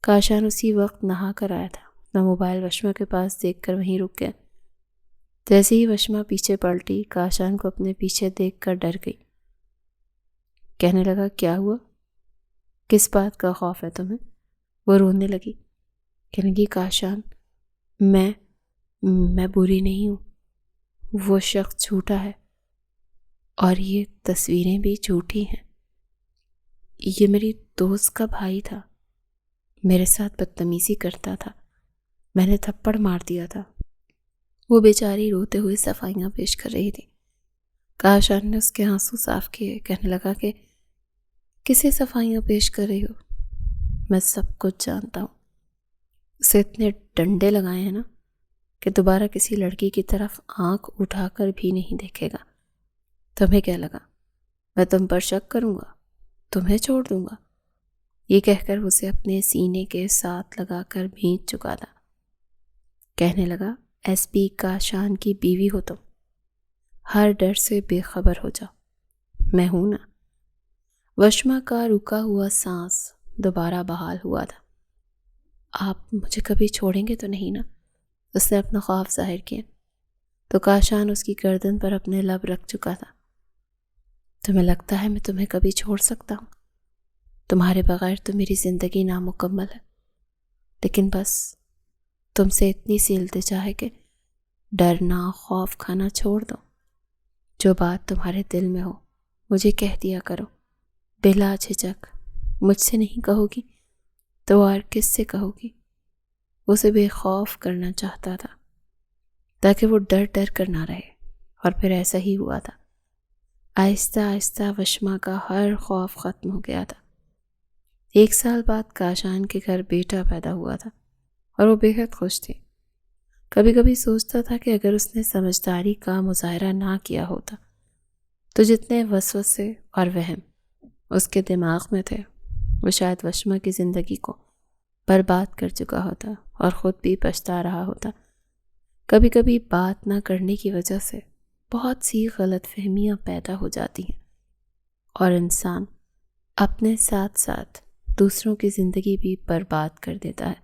کاشان اسی وقت نہا کر آیا تھا، اپنا موبائل وشما کے پاس دیکھ کر وہیں رک گیا۔ جیسے ہی وشما پیچھے پلٹی، کاشان کو اپنے پیچھے دیکھ کر ڈر گئی۔ کہنے لگا کیا ہوا؟ کس بات کا خوف ہے تمہیں؟ وہ رونے لگی، کہنے لگی کاشان میں بری نہیں ہوں، وہ شخص جھوٹا ہے اور یہ تصویریں بھی جھوٹی ہیں۔ یہ میری دوست کا بھائی تھا، میرے ساتھ بدتمیزی کرتا تھا، میں نے تھپڑ مار دیا تھا۔ وہ بیچاری روتے ہوئے صفائیاں پیش کر رہی تھی۔ کاشان نے اس کے آنسو صاف کیے، کہنے لگا کہ کسے صفائیاں پیش کر رہی ہو؟ میں سب کچھ جانتا ہوں۔ اسے اتنے ڈنڈے لگائے ہیں نا کہ دوبارہ کسی لڑکی کی طرف آنکھ اٹھا کر بھی نہیں دیکھے گا۔ تمہیں کیا لگا میں تم پر شک کروں گا، تمہیں چھوڑ دوں گا؟ یہ کہہ کر اسے اپنے سینے کے ساتھ لگا کر بھینچ چکا تھا۔ کہنے لگا ایس پی کاشان کی بیوی ہو تم، ہر ڈر سے بے خبر ہو جاؤ، میں ہوں نا۔ وشما کا رکا ہوا سانس دوبارہ بحال ہوا تھا۔ آپ مجھے کبھی چھوڑیں گے تو نہیں نا؟ اس نے اپنا خوف ظاہر کیا تو کاشان اس کی گردن پر اپنے لب رکھ چکا تھا۔ تمہیں لگتا ہے میں تمہیں کبھی چھوڑ سکتا ہوں؟ تمہارے بغیر تو میری زندگی نامکمل ہے، لیکن بس تم سے اتنی سی التجا ہے کہ ڈرنا خوف کھانا چھوڑ دو۔ جو بات تمہارے دل میں ہو مجھے کہہ دیا کرو، بلا جھجک۔ مجھ سے نہیں کہو گی تو اور کس سے کہو گی؟ اسے بے خوف کرنا چاہتا تھا تاکہ وہ ڈر ڈر کر نہ رہے، اور پھر ایسا ہی ہوا تھا۔ آہستہ آہستہ وشما کا ہر خوف ختم ہو گیا تھا۔ 1 سال بعد کاشان کے گھر بیٹا پیدا ہوا تھا اور وہ بے حد خوش تھی۔ کبھی کبھی سوچتا تھا کہ اگر اس نے سمجھداری کا مظاہرہ نہ کیا ہوتا تو جتنے وسوسے اور وہم اس کے دماغ میں تھے وہ شاید وشما کی زندگی کو برباد کر چکا ہوتا اور خود بھی پچھتا رہا ہوتا۔ کبھی کبھی بات نہ کرنے کی وجہ سے بہت سی غلط فہمیاں پیدا ہو جاتی ہیں اور انسان اپنے ساتھ ساتھ دوسروں کی زندگی بھی برباد کر دیتا ہے۔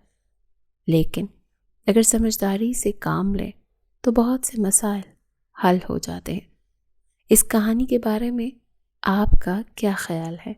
لیکن اگر سمجھداری سے کام لے تو بہت سے مسائل حل ہو جاتے ہیں۔ اس کہانی کے بارے میں آپ کا کیا خیال ہے؟